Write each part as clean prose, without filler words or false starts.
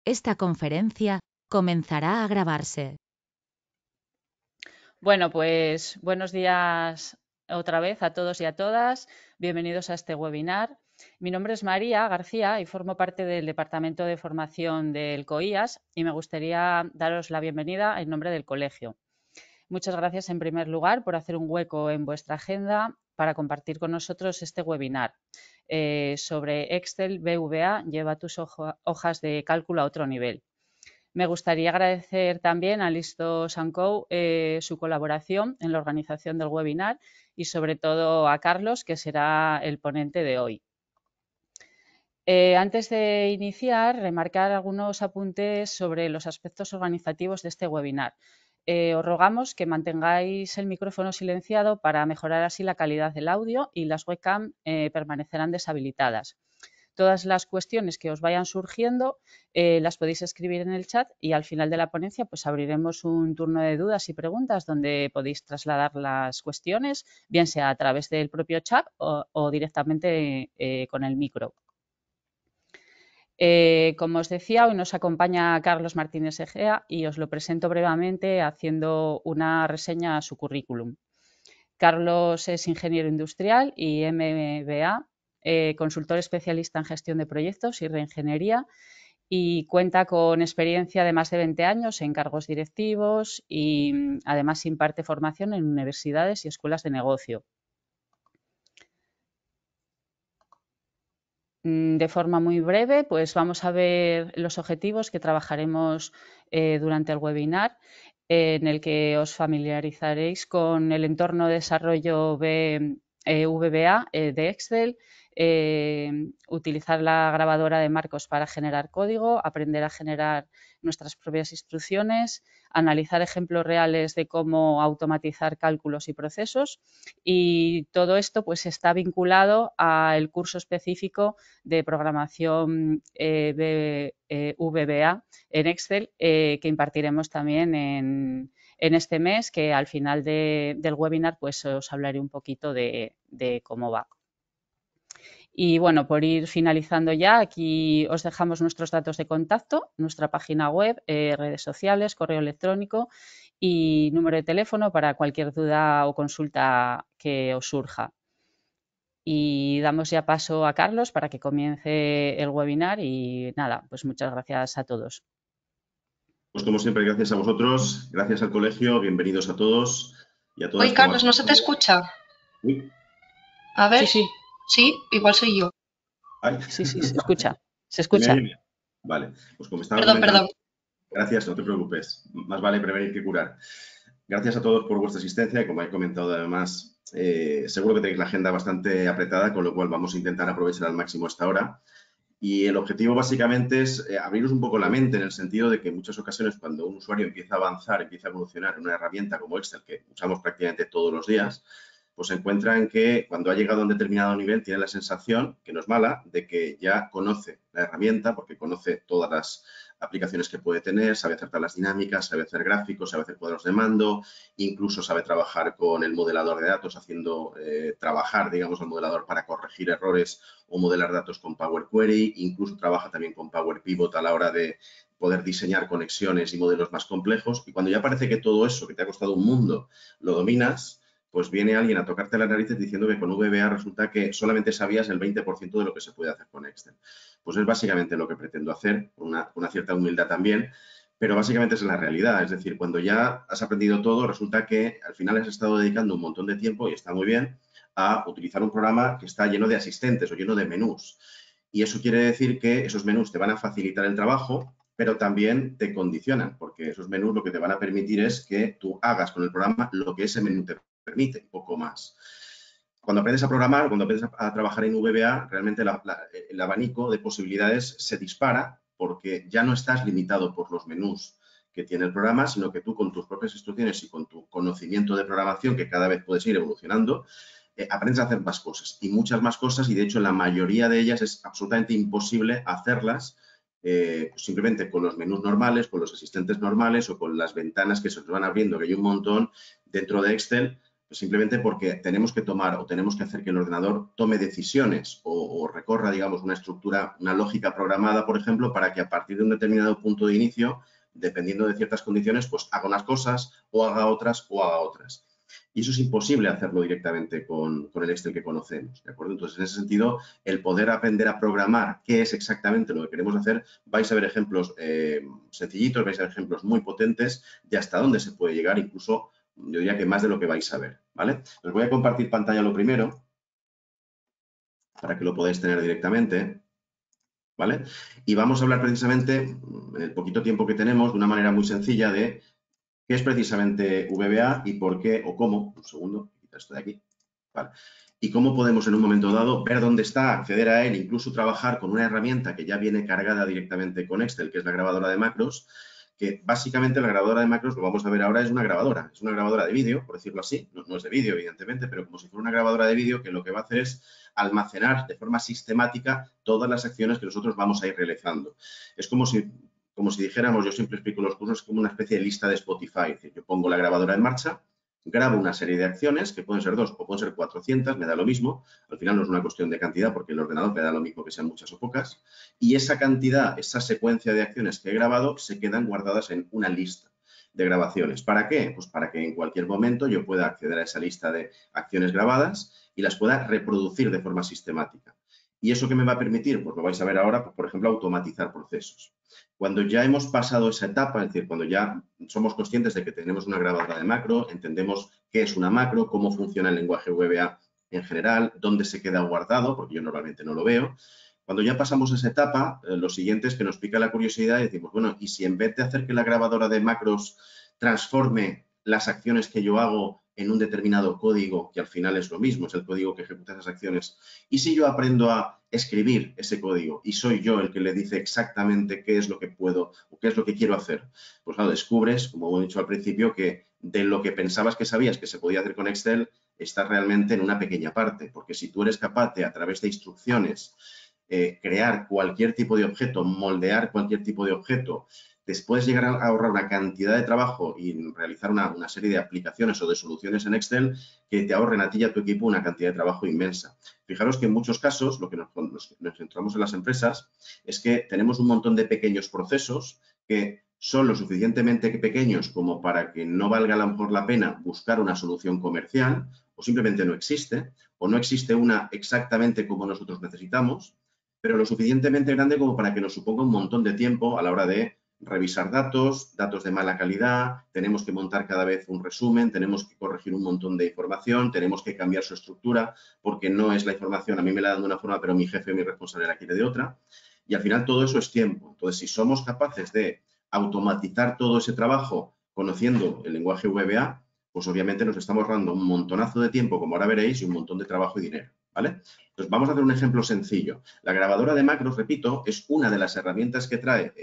Esta conferencia comenzará a grabarse. Bueno, pues buenos días otra vez a todos y a todas. Bienvenidos a este webinar. Mi nombre es María García y formo parte del Departamento de Formación del COIAS y me gustaría daros la bienvenida en nombre del colegio. Muchas gracias en primer lugar por hacer un hueco en vuestra agenda para compartir con nosotros este webinar sobre Excel BVA, lleva tus hojas de cálculo a otro nivel. Me gustaría agradecer también a Listo Co su colaboración en la organización del webinar y sobre todo a Carlos, que será el ponente de hoy. Antes de iniciar, remarcar algunos apuntes sobre los aspectos organizativos de este webinar. Os rogamos que mantengáis el micrófono silenciado para mejorar así la calidad del audio y las webcam permanecerán deshabilitadas. Todas las cuestiones que os vayan surgiendo las podéis escribir en el chat y al final de la ponencia pues abriremos un turno de dudas y preguntas donde podéis trasladar las cuestiones, bien sea a través del propio chat o directamente con el micro. Como os decía, hoy nos acompaña Carlos Martínez Egea y os lo presento brevemente haciendo una reseña a su currículum. Carlos es ingeniero industrial y MBA, consultor especialista en gestión de proyectos y reingeniería y cuenta con experiencia de más de 20 años en cargos directivos y además imparte formación en universidades y escuelas de negocio. De forma muy breve, pues vamos a ver los objetivos que trabajaremos durante el webinar, en el que os familiarizaréis con el entorno de desarrollo VBA de Excel, utilizar la grabadora de marcos para generar código, aprender a generar nuestras propias instrucciones, analizar ejemplos reales de cómo automatizar cálculos y procesos, y todo esto pues está vinculado al curso específico de programación VBA en Excel que impartiremos también en este mes, que al final del webinar pues os hablaré un poquito de cómo va. Y bueno, por ir finalizando ya, aquí os dejamos nuestros datos de contacto, nuestra página web, redes sociales, correo electrónico y número de teléfono para cualquier duda o consulta que os surja. Y damos ya paso a Carlos para que comience el webinar y nada, pues muchas gracias a todos. Pues como siempre, gracias a vosotros, gracias al colegio, bienvenidos a todos y a todas. Oye, Carlos, ¿no se te escucha? Uy. A ver. Sí. Sí, igual soy yo. Ay. Sí, se escucha. Se escucha. Vale, pues como estaba Perdón. Gracias, no te preocupes. Más vale prevenir que curar. Gracias a todos por vuestra asistencia y como he comentado además, seguro que tenéis la agenda bastante apretada, con lo cual vamos a intentar aprovechar al máximo esta hora. Y el objetivo básicamente es abriros un poco la mente en el sentido de que en muchas ocasiones cuando un usuario empieza a avanzar, empieza a evolucionar en una herramienta como Excel, que usamos prácticamente todos los días, pues se encuentra en que cuando ha llegado a un determinado nivel tiene la sensación, que no es mala, de que ya conoce la herramienta porque conoce todas las aplicaciones que puede tener, sabe hacer tablas dinámicas, sabe hacer gráficos, sabe hacer cuadros de mando, incluso sabe trabajar con el modelador de datos, haciendo trabajar, digamos, el modelador para corregir errores o modelar datos con Power Query, incluso trabaja también con Power Pivot a la hora de poder diseñar conexiones y modelos más complejos. Y cuando ya parece que todo eso que te ha costado un mundo lo dominas, pues viene alguien a tocarte las narices diciendo que con VBA resulta que solamente sabías el 20% de lo que se puede hacer con Excel. Pues es básicamente lo que pretendo hacer, una cierta humildad también, pero básicamente es la realidad. Es decir, cuando ya has aprendido todo, resulta que al final has estado dedicando un montón de tiempo, y está muy bien, a utilizar un programa que está lleno de asistentes o lleno de menús. Y eso quiere decir que esos menús te van a facilitar el trabajo, pero también te condicionan, porque esos menús lo que te van a permitir es que tú hagas con el programa lo que ese menú te permite, un poco más. Cuando aprendes a programar, cuando aprendes a trabajar en VBA, realmente el abanico de posibilidades se dispara porque ya no estás limitado por los menús que tiene el programa, sino que tú con tus propias instrucciones y con tu conocimiento de programación, que cada vez puedes ir evolucionando, aprendes a hacer más cosas y muchas más cosas, y de hecho la mayoría de ellas es absolutamente imposible hacerlas simplemente con los menús normales, con los asistentes normales o con las ventanas que se te van abriendo, que hay un montón dentro de Excel, simplemente porque tenemos que tomar o tenemos que hacer que el ordenador tome decisiones o recorra, digamos, una estructura, una lógica programada, por ejemplo, para que a partir de un determinado punto de inicio, dependiendo de ciertas condiciones, pues haga unas cosas o haga otras o haga otras. Y eso es imposible hacerlo directamente con el Excel que conocemos, ¿de acuerdo? Entonces, en ese sentido, el poder aprender a programar qué es exactamente lo que queremos hacer, vais a ver ejemplos sencillitos, vais a ver ejemplos muy potentes de hasta dónde se puede llegar, incluso, yo diría que más de lo que vais a ver, ¿vale? Os voy a compartir pantalla lo primero, para que lo podáis tener directamente, ¿vale? Y vamos a hablar precisamente, en el poquito tiempo que tenemos, de una manera muy sencilla de qué es precisamente VBA y por qué o cómo, un segundo, quitar esto de aquí, ¿vale? Y cómo podemos en un momento dado ver dónde está, acceder a él, incluso trabajar con una herramienta que ya viene cargada directamente con Excel, que es la grabadora de macros, que básicamente la grabadora de macros, lo vamos a ver ahora, es una grabadora de vídeo, por decirlo así, no es de vídeo evidentemente, pero como si fuera una grabadora de vídeo que lo que va a hacer es almacenar de forma sistemática todas las acciones que nosotros vamos a ir realizando. Es como si dijéramos, yo siempre explico los cursos, como una especie de lista de Spotify. Es decir, yo pongo la grabadora en marcha, grabo una serie de acciones, que pueden ser 2 o pueden ser 400, me da lo mismo. Al final no es una cuestión de cantidad, porque el ordenador me da lo mismo que sean muchas o pocas. Y esa cantidad, esa secuencia de acciones que he grabado, se quedan guardadas en una lista de grabaciones. ¿Para qué? Pues para que en cualquier momento yo pueda acceder a esa lista de acciones grabadas y las pueda reproducir de forma sistemática. ¿Y eso qué me va a permitir? Pues lo vais a ver ahora, pues, por ejemplo, automatizar procesos. Cuando ya hemos pasado esa etapa, es decir, cuando ya somos conscientes de que tenemos una grabadora de macro, entendemos qué es una macro, cómo funciona el lenguaje VBA en general, dónde se queda guardado, porque yo normalmente no lo veo. Cuando ya pasamos esa etapa, lo siguiente es que nos pica la curiosidad y decimos, bueno, ¿y si en vez de hacer que la grabadora de macros transforme las acciones que yo hago en un determinado código, que al final es lo mismo, es el código que ejecuta esas acciones, y si yo aprendo a escribir ese código y soy yo el que le dice exactamente qué es lo que puedo o qué es lo que quiero hacer, pues claro, descubres, como he dicho al principio, que de lo que pensabas que sabías que se podía hacer con Excel, estás realmente en una pequeña parte, porque si tú eres capaz de, a través de instrucciones, crear cualquier tipo de objeto, moldear cualquier tipo de objeto, después llegar a ahorrar una cantidad de trabajo y realizar una serie de aplicaciones o de soluciones en Excel que te ahorren a ti y a tu equipo una cantidad de trabajo inmensa. Fijaros que en muchos casos, lo que nos centramos en las empresas es que tenemos un montón de pequeños procesos que son lo suficientemente pequeños como para que no valga a lo mejor la pena buscar una solución comercial, o simplemente no existe, o no existe una exactamente como nosotros necesitamos, pero lo suficientemente grande como para que nos suponga un montón de tiempo a la hora de revisar datos de mala calidad, tenemos que montar cada vez un resumen, tenemos que corregir un montón de información, tenemos que cambiar su estructura porque no es la información, a mí me la dan de una forma, pero mi jefe, mi responsable la quiere de otra. Y al final todo eso es tiempo. Entonces, si somos capaces de automatizar todo ese trabajo conociendo el lenguaje VBA, pues obviamente nos estamos ahorrando un montonazo de tiempo, como ahora veréis, y un montón de trabajo y dinero, ¿vale? Entonces, vamos a hacer un ejemplo sencillo. La grabadora de macros, repito, es una de las herramientas que trae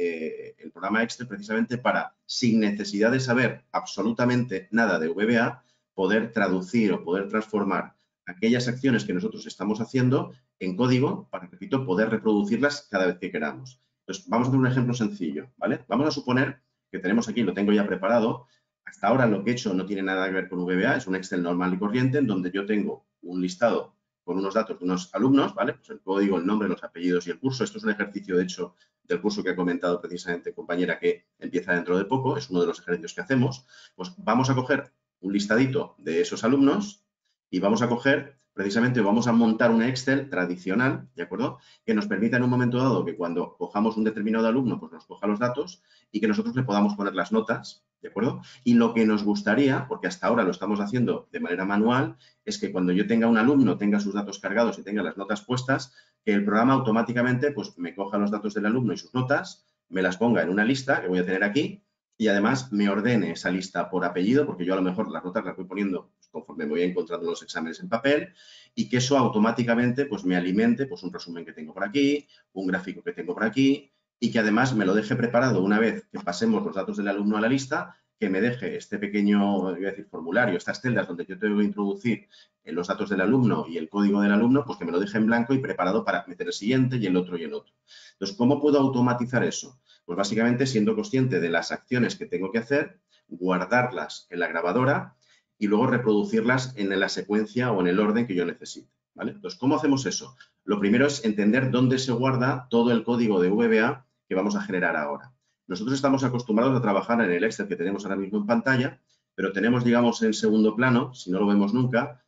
el programa Excel precisamente para, sin necesidad de saber absolutamente nada de VBA, poder traducir o poder transformar aquellas acciones que nosotros estamos haciendo en código para, repito, poder reproducirlas cada vez que queramos. Entonces, vamos a hacer un ejemplo sencillo, ¿vale? Vamos a suponer que tenemos aquí, lo tengo ya preparado. Hasta ahora lo que he hecho no tiene nada que ver con VBA, es un Excel normal y corriente en donde yo tengo un listado con unos datos de unos alumnos, ¿vale? Pues el código, el nombre, los apellidos y el curso. Esto es un ejercicio, de hecho, del curso que ha comentado precisamente compañera que empieza dentro de poco, es uno de los ejercicios que hacemos. Pues vamos a coger un listadito de esos alumnos y vamos a coger, precisamente, vamos a montar un Excel tradicional, ¿de acuerdo? Que nos permita en un momento dado que cuando cojamos un determinado alumno, pues nos coja los datos y que nosotros le podamos poner las notas, ¿de acuerdo? Y lo que nos gustaría, porque hasta ahora lo estamos haciendo de manera manual, es que cuando yo tenga un alumno, tenga sus datos cargados y tenga las notas puestas, que el programa automáticamente pues me coja los datos del alumno y sus notas, me las ponga en una lista que voy a tener aquí y además me ordene esa lista por apellido, porque yo a lo mejor las notas las voy poniendo conforme me voy encontrando los exámenes en papel y que eso automáticamente pues me alimente pues un resumen que tengo por aquí, un gráfico que tengo por aquí y que además me lo deje preparado una vez que pasemos los datos del alumno a la lista, que me deje este pequeño, voy a decir, formulario, estas celdas donde yo tengo que introducir los datos del alumno y el código del alumno, pues que me lo deje en blanco y preparado para meter el siguiente y el otro y el otro. Entonces, ¿cómo puedo automatizar eso? Pues básicamente siendo consciente de las acciones que tengo que hacer, guardarlas en la grabadora y luego reproducirlas en la secuencia o en el orden que yo necesite, ¿vale? Entonces, ¿cómo hacemos eso? Lo primero es entender dónde se guarda todo el código de VBA que vamos a generar ahora. Nosotros estamos acostumbrados a trabajar en el Excel que tenemos ahora mismo en pantalla, pero tenemos, digamos, en segundo plano, si no lo vemos nunca,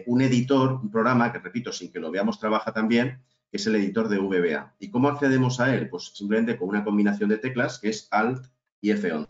un editor, un programa que, repito, sin que lo veamos trabaja también, que es el editor de VBA. ¿Y cómo accedemos a él? Pues simplemente con una combinación de teclas que es Alt y F11.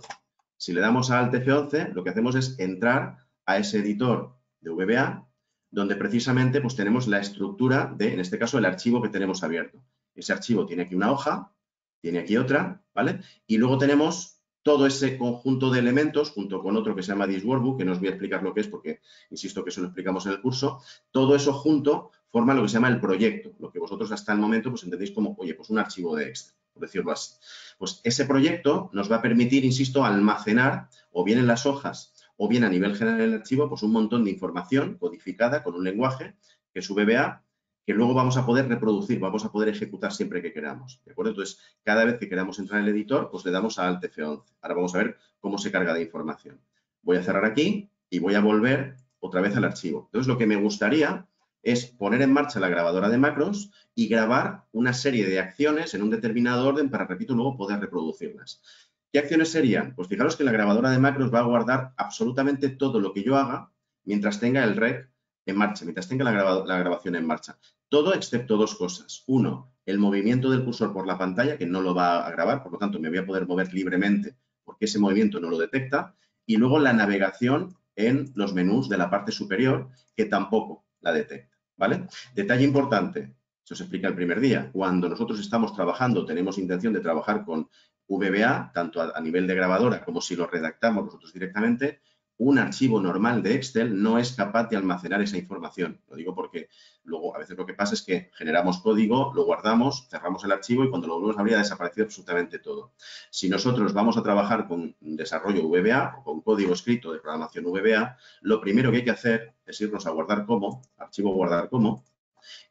Si le damos a Alt F11, lo que hacemos es entrar a ese editor de VBA, donde precisamente pues, tenemos la estructura de, en este caso, el archivo que tenemos abierto. Ese archivo tiene aquí una hoja, tiene aquí otra, ¿vale? Y luego tenemos todo ese conjunto de elementos, junto con otro que se llama This Workbook, que no os voy a explicar lo que es porque, insisto, que eso lo explicamos en el curso. Todo eso junto forma lo que se llama el proyecto, lo que vosotros hasta el momento pues entendéis como, oye, pues un archivo de Excel, por decirlo así. Pues ese proyecto nos va a permitir, insisto, almacenar o bien en las hojas o bien a nivel general del archivo, pues un montón de información codificada con un lenguaje que es VBA, que luego vamos a poder reproducir, vamos a poder ejecutar siempre que queramos, ¿de acuerdo? Entonces, cada vez que queramos entrar en el editor, pues le damos a Alt F11. Ahora vamos a ver cómo se carga de información. Voy a cerrar aquí y voy a volver otra vez al archivo. Entonces, lo que me gustaría es poner en marcha la grabadora de macros y grabar una serie de acciones en un determinado orden para, repito, luego poder reproducirlas. ¿Qué acciones serían? Pues fijaros que la grabadora de macros va a guardar absolutamente todo lo que yo haga mientras tenga el rec en marcha, mientras tenga la grabación en marcha. Todo excepto dos cosas. Uno, el movimiento del cursor por la pantalla, que no lo va a grabar, por lo tanto me voy a poder mover libremente porque ese movimiento no lo detecta. Y luego la navegación en los menús de la parte superior, que tampoco la detecta, ¿vale? Detalle importante, se os explica el primer día. Cuando nosotros estamos trabajando, tenemos intención de trabajar con VBA, tanto a nivel de grabadora como si lo redactamos nosotros directamente, un archivo normal de Excel no es capaz de almacenar esa información. Lo digo porque luego a veces lo que pasa es que generamos código, lo guardamos, cerramos el archivo y cuando lo volvemos a abrir ha desaparecido absolutamente todo. Si nosotros vamos a trabajar con desarrollo VBA o con código escrito de programación VBA, lo primero que hay que hacer es irnos a guardar como, archivo guardar como,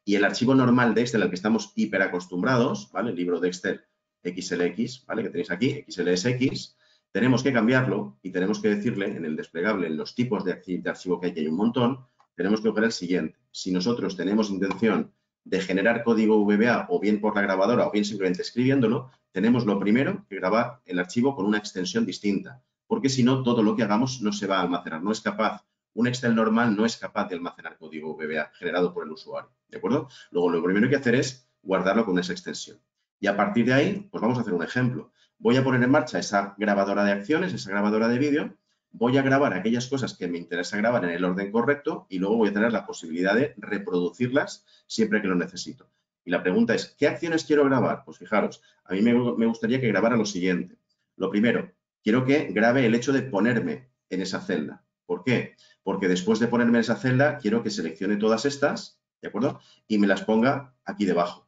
y el archivo normal de Excel al que estamos hiperacostumbrados, ¿vale? El libro de Excel XLX, ¿vale? Que tenéis aquí, XLSX, tenemos que cambiarlo y tenemos que decirle en el desplegable, en los tipos de archivo que hay un montón, tenemos que coger el siguiente. Si nosotros tenemos intención de generar código VBA o bien por la grabadora o bien simplemente escribiéndolo, tenemos lo primero que grabar el archivo con una extensión distinta, porque si no, todo lo que hagamos no se va a almacenar, no es capaz. Un Excel normal no es capaz de almacenar código VBA generado por el usuario, ¿de acuerdo? Luego, lo primero que hay que hacer es guardarlo con esa extensión. Y a partir de ahí, pues vamos a hacer un ejemplo. Voy a poner en marcha esa grabadora de acciones, esa grabadora de vídeo, voy a grabar aquellas cosas que me interesa grabar en el orden correcto y luego voy a tener la posibilidad de reproducirlas siempre que lo necesito. Y la pregunta es, ¿qué acciones quiero grabar? Pues fijaros, a mí me gustaría que grabara lo siguiente. Lo primero, quiero que grabe el hecho de ponerme en esa celda. ¿Por qué? Porque después de ponerme en esa celda, quiero que seleccione todas estas, ¿de acuerdo? Y me las ponga aquí debajo.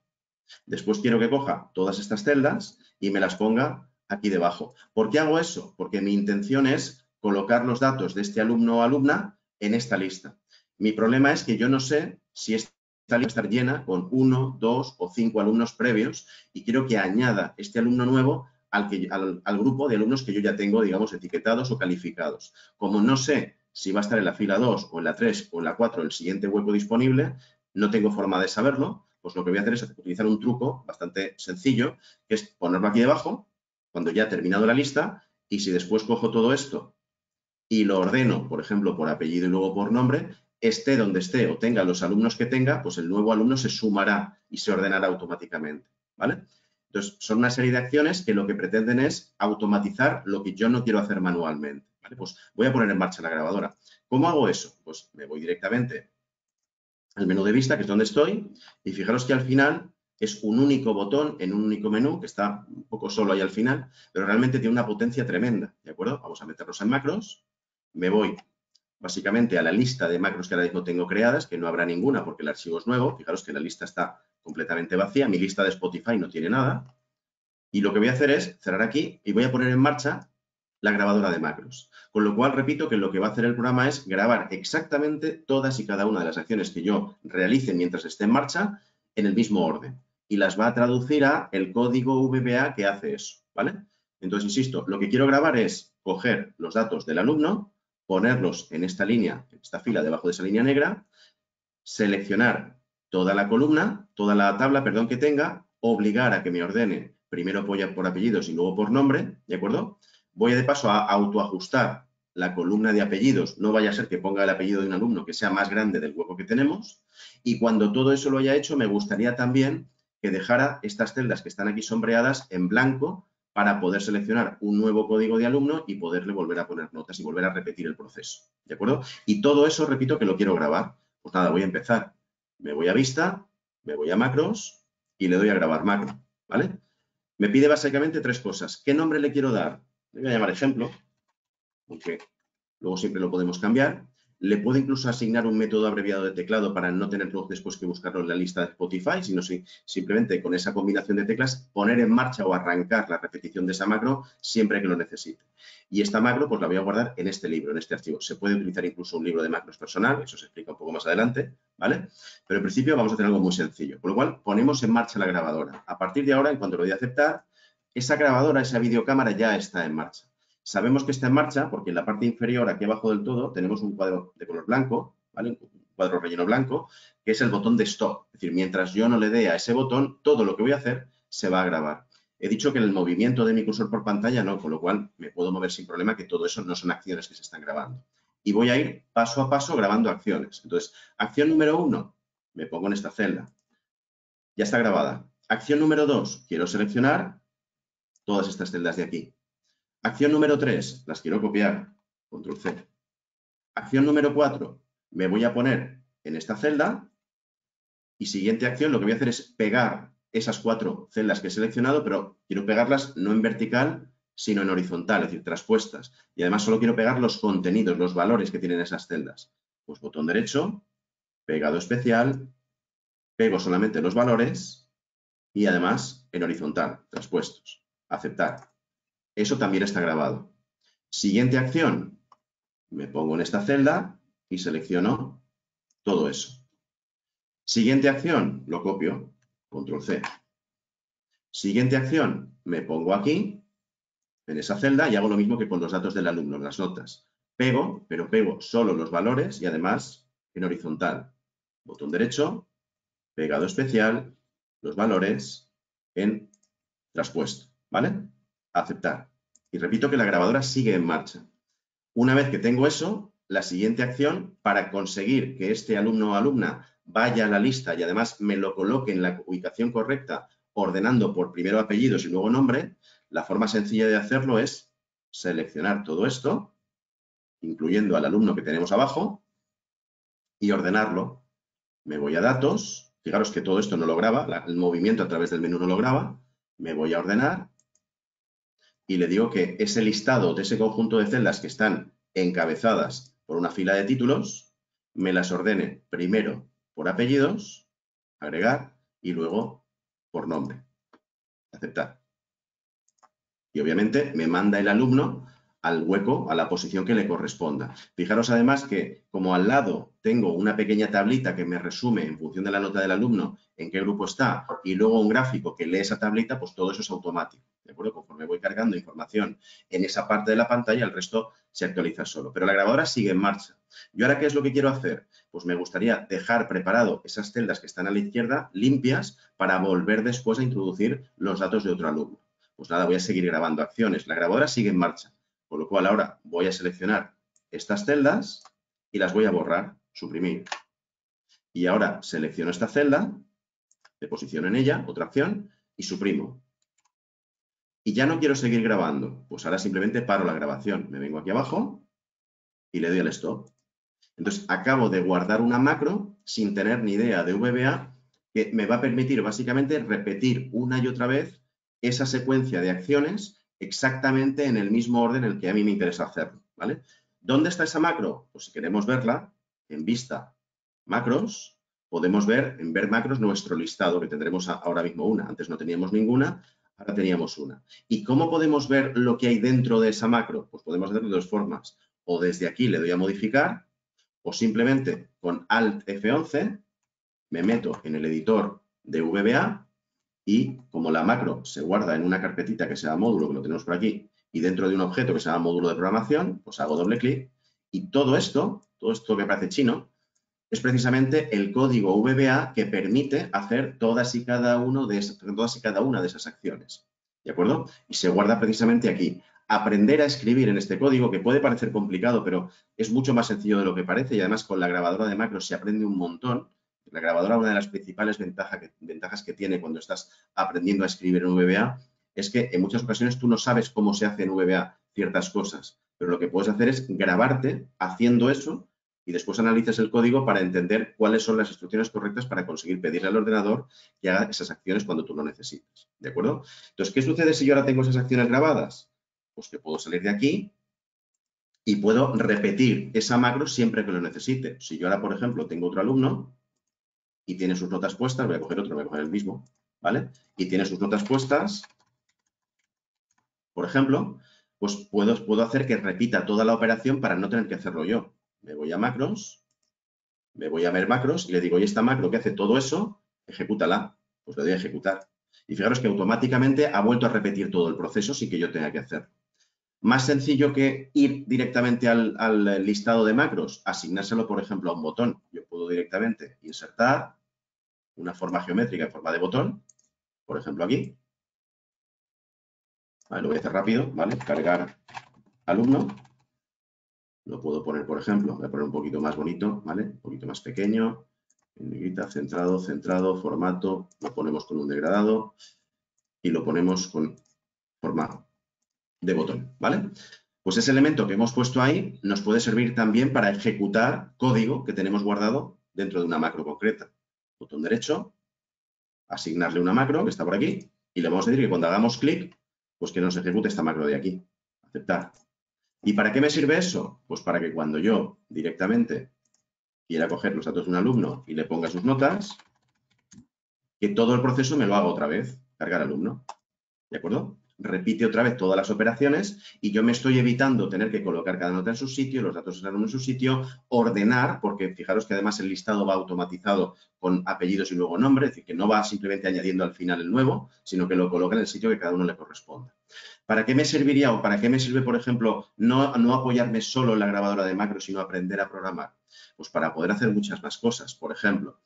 Después quiero que coja todas estas celdas y me las ponga aquí debajo. ¿Por qué hago eso? Porque mi intención es colocar los datos de este alumno o alumna en esta lista. Mi problema es que yo no sé si esta lista va a estar llena con 1, 2 o 5 alumnos previos y quiero que añada este alumno nuevo al grupo de alumnos que yo ya tengo, digamos, etiquetados o calificados. Como no sé si va a estar en la fila 2 o en la 3 o en la 4 el siguiente hueco disponible, no tengo forma de saberlo, pues lo que voy a hacer es utilizar un truco bastante sencillo, que es ponerlo aquí debajo, cuando ya he terminado la lista, y si después cojo todo esto y lo ordeno, por ejemplo, por apellido y luego por nombre, esté donde esté o tenga los alumnos que tenga, pues el nuevo alumno se sumará y se ordenará automáticamente, ¿vale? Entonces, son una serie de acciones que lo que pretenden es automatizar lo que yo no quiero hacer manualmente, ¿vale? Pues voy a poner en marcha la grabadora. ¿Cómo hago eso? Pues me voy directamente al menú de vista, que es donde estoy, y fijaros que al final es un único botón en un único menú, que está un poco solo ahí al final, pero realmente tiene una potencia tremenda, ¿de acuerdo? Vamos a meternos en macros, me voy básicamente a la lista de macros que ahora mismo tengo creadas, que no habrá ninguna porque el archivo es nuevo, fijaros que la lista está completamente vacía, mi lista de Spotify no tiene nada, y lo que voy a hacer es cerrar aquí y voy a poner en marcha la grabadora de macros. Con lo cual, repito que lo que va a hacer el programa es grabar exactamente todas y cada una de las acciones que yo realice mientras esté en marcha en el mismo orden. Y las va a traducir a el código VBA que hace eso, ¿vale? Entonces, insisto, lo que quiero grabar es coger los datos del alumno, ponerlos en esta línea, en esta fila debajo de esa línea negra, seleccionar toda la columna, toda la tabla, perdón, que tenga, obligar a que me ordene primero por apellidos y luego por nombre, ¿de acuerdo? Voy de paso a autoajustar la columna de apellidos, no vaya a ser que ponga el apellido de un alumno que sea más grande del hueco que tenemos, y cuando todo eso lo haya hecho, me gustaría también que dejara estas celdas que están aquí sombreadas en blanco para poder seleccionar un nuevo código de alumno y poderle volver a poner notas y volver a repetir el proceso, ¿de acuerdo? Y todo eso, repito, que lo quiero grabar. Pues nada, voy a empezar. Me voy a vista, me voy a macros y le doy a grabar macro, ¿vale? Me pide básicamente tres cosas. ¿Qué nombre le quiero dar? Le voy a llamar ejemplo, aunque luego siempre lo podemos cambiar. Le puedo incluso asignar un método abreviado de teclado para no tener después que buscarlo en la lista de Spotify, sino simplemente con esa combinación de teclas poner en marcha o arrancar la repetición de esa macro siempre que lo necesite. Y esta macro pues la voy a guardar en este libro, en este archivo. Se puede utilizar incluso un libro de macros personal, eso se explica un poco más adelante, ¿vale? Pero en principio vamos a hacer algo muy sencillo. Con lo cual ponemos en marcha la grabadora. A partir de ahora, en cuanto lo doy a aceptar, esa grabadora, esa videocámara ya está en marcha. Sabemos que está en marcha porque en la parte inferior, aquí abajo del todo, tenemos un cuadro de color blanco, ¿vale? Un cuadro relleno blanco, que es el botón de stop. Es decir, mientras yo no le dé a ese botón, todo lo que voy a hacer se va a grabar. He dicho que el movimiento de mi cursor por pantalla no, con lo cual me puedo mover sin problema, que todo eso no son acciones que se están grabando. Y voy a ir paso a paso grabando acciones. Entonces, acción número 1, me pongo en esta celda. Ya está grabada. Acción número 2, quiero seleccionar todas estas celdas de aquí. Acción número 3, las quiero copiar, control C. Acción número 4, me voy a poner en esta celda y siguiente acción lo que voy a hacer es pegar esas 4 celdas que he seleccionado, pero quiero pegarlas no en vertical, sino en horizontal, es decir, traspuestas. Y además solo quiero pegar los contenidos, los valores que tienen esas celdas. Pues botón derecho, pegado especial, pego solamente los valores y además en horizontal, traspuestos. Aceptar. Eso también está grabado. Siguiente acción, me pongo en esta celda y selecciono todo eso. Siguiente acción, lo copio, control C. Siguiente acción, me pongo aquí, en esa celda, y hago lo mismo que con los datos del alumno, las notas. Pego, pero pego solo los valores y además en horizontal. Botón derecho, pegado especial, los valores en traspuesto, ¿vale? Aceptar. Y repito que la grabadora sigue en marcha. Una vez que tengo eso, la siguiente acción para conseguir que este alumno o alumna vaya a la lista y además me lo coloque en la ubicación correcta, ordenando por primero apellidos y luego nombre, la forma sencilla de hacerlo es seleccionar todo esto, incluyendo al alumno que tenemos abajo, y ordenarlo. Me voy a datos, fijaros que todo esto no lo graba, el movimiento a través del menú no lo graba, me voy a ordenar y le digo que ese listado de ese conjunto de celdas que están encabezadas por una fila de títulos, me las ordene primero por apellidos, agregar, y luego por nombre. Aceptar. Y obviamente me manda el alumno al hueco, a la posición que le corresponda. Fijaros además que como al lado tengo una pequeña tablita que me resume en función de la nota del alumno en qué grupo está y luego un gráfico que lee esa tablita, pues todo eso es automático. ¿De acuerdo? Conforme voy cargando información en esa parte de la pantalla, el resto se actualiza solo. Pero la grabadora sigue en marcha. ¿Y ahora qué es lo que quiero hacer? Pues me gustaría dejar preparado esas celdas que están a la izquierda limpias para volver después a introducir los datos de otro alumno. Pues nada, voy a seguir grabando acciones. La grabadora sigue en marcha. Con lo cual ahora voy a seleccionar estas celdas y las voy a borrar, suprimir. Y ahora selecciono esta celda, me posiciono en ella, otra acción, y suprimo. Y ya no quiero seguir grabando, pues ahora simplemente paro la grabación. Me vengo aquí abajo y le doy al stop. Entonces acabo de guardar una macro sin tener ni idea de VBA que me va a permitir básicamente repetir una y otra vez esa secuencia de acciones exactamente en el mismo orden en el que a mí me interesa hacerlo, ¿vale? ¿Dónde está esa macro? Pues si queremos verla, en vista, macros, podemos ver en ver macros nuestro listado, que tendremos ahora mismo una. Antes no teníamos ninguna, ahora teníamos una. ¿Y cómo podemos ver lo que hay dentro de esa macro? Pues podemos hacerlo de dos formas. O desde aquí le doy a modificar, o simplemente con Alt F11 me meto en el editor de VBA y como la macro se guarda en una carpetita que se llama módulo, que lo tenemos por aquí, y dentro de un objeto que se llama módulo de programación, pues hago doble clic Y todo esto que parece chino, es precisamente el código VBA que permite hacer todas y cada una de esas acciones. ¿De acuerdo? Y se guarda precisamente aquí. Aprender a escribir en este código, que puede parecer complicado, pero es mucho más sencillo de lo que parece y además con la grabadora de macros se aprende un montón. La grabadora, una de las principales ventajas que tiene cuando estás aprendiendo a escribir en VBA es que en muchas ocasiones tú no sabes cómo se hace en VBA ciertas cosas, pero lo que puedes hacer es grabarte haciendo eso y después analices el código para entender cuáles son las instrucciones correctas para conseguir pedirle al ordenador que haga esas acciones cuando tú lo necesites. ¿De acuerdo? Entonces, ¿qué sucede si yo ahora tengo esas acciones grabadas? Pues que puedo salir de aquí y puedo repetir esa macro siempre que lo necesite. Si yo ahora, por ejemplo, tengo otro alumno y tiene sus notas puestas, voy a coger otro, voy a coger el mismo, ¿vale? Y tiene sus notas puestas, por ejemplo, pues puedo hacer que repita toda la operación para no tener que hacerlo yo. Me voy a macros, me voy a ver macros y le digo, ¿y esta macro que hace todo eso? Ejecútala. Pues le doy a ejecutar. Y fijaros que automáticamente ha vuelto a repetir todo el proceso sin que yo tenga que hacerlo. Más sencillo que ir directamente al listado de macros, asignárselo, por ejemplo, a un botón. Yo puedo directamente insertar una forma geométrica en forma de botón, por ejemplo aquí. Vale, lo voy a hacer rápido, ¿vale? Cargar alumno. Lo puedo poner, por ejemplo, voy a poner un poquito más bonito, ¿vale? Un poquito más pequeño. En negrita, centrado, formato. Lo ponemos con un degradado y lo ponemos con forma de botón, ¿vale? Pues ese elemento que hemos puesto ahí nos puede servir también para ejecutar código que tenemos guardado dentro de una macro concreta. Botón derecho, asignarle una macro que está por aquí y le vamos a decir que cuando hagamos clic, pues que nos ejecute esta macro de aquí. Aceptar. ¿Y para qué me sirve eso? Pues para que cuando yo directamente quiera coger los datos de un alumno y le ponga sus notas, que todo el proceso me lo haga otra vez, cargar alumno. ¿De acuerdo? Repite otra vez todas las operaciones y yo me estoy evitando tener que colocar cada nota en su sitio, los datos del alumno en su sitio, ordenar, porque fijaros que además el listado va automatizado con apellidos y luego nombre, es decir, que no va simplemente añadiendo al final el nuevo, sino que lo coloca en el sitio que cada uno le corresponda. ¿Para qué me serviría o para qué me sirve, por ejemplo, no apoyarme solo en la grabadora de macros, sino aprender a programar? Pues para poder hacer muchas más cosas. Por ejemplo,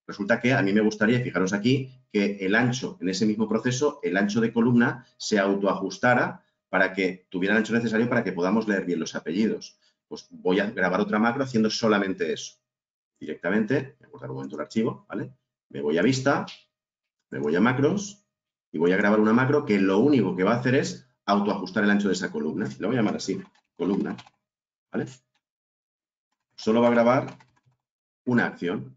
resulta que a mí me gustaría, fijaros aquí, que el ancho, en ese mismo proceso, el ancho de columna se autoajustara para que tuviera el ancho necesario para que podamos leer bien los apellidos. Pues voy a grabar otra macro haciendo solamente eso. Directamente, voy a guardar un momento el archivo, ¿vale? Me voy a vista, me voy a macros y voy a grabar una macro que lo único que va a hacer es autoajustar el ancho de esa columna. Le voy a llamar así, columna, ¿vale? Solo va a grabar una acción.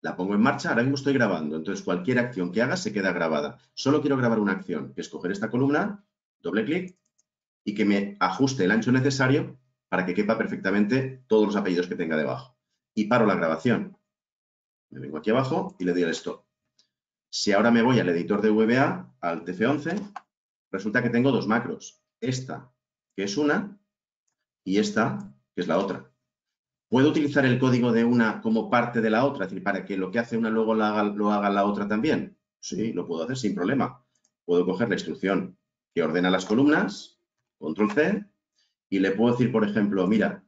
La pongo en marcha, ahora mismo estoy grabando, entonces cualquier acción que haga se queda grabada. Solo quiero grabar una acción, que es coger esta columna, doble clic, y que me ajuste el ancho necesario para que quepa perfectamente todos los apellidos que tenga debajo. Y paro la grabación. Me vengo aquí abajo y le doy al stop. Si ahora me voy al editor de VBA, al TF11, resulta que tengo dos macros. Esta, que es una, y esta, que es la otra. ¿Puedo utilizar el código de una como parte de la otra? Es decir, para que lo que hace una luego lo haga la otra también. Sí, lo puedo hacer sin problema. Puedo coger la instrucción que ordena las columnas, control C, y le puedo decir, por ejemplo, mira,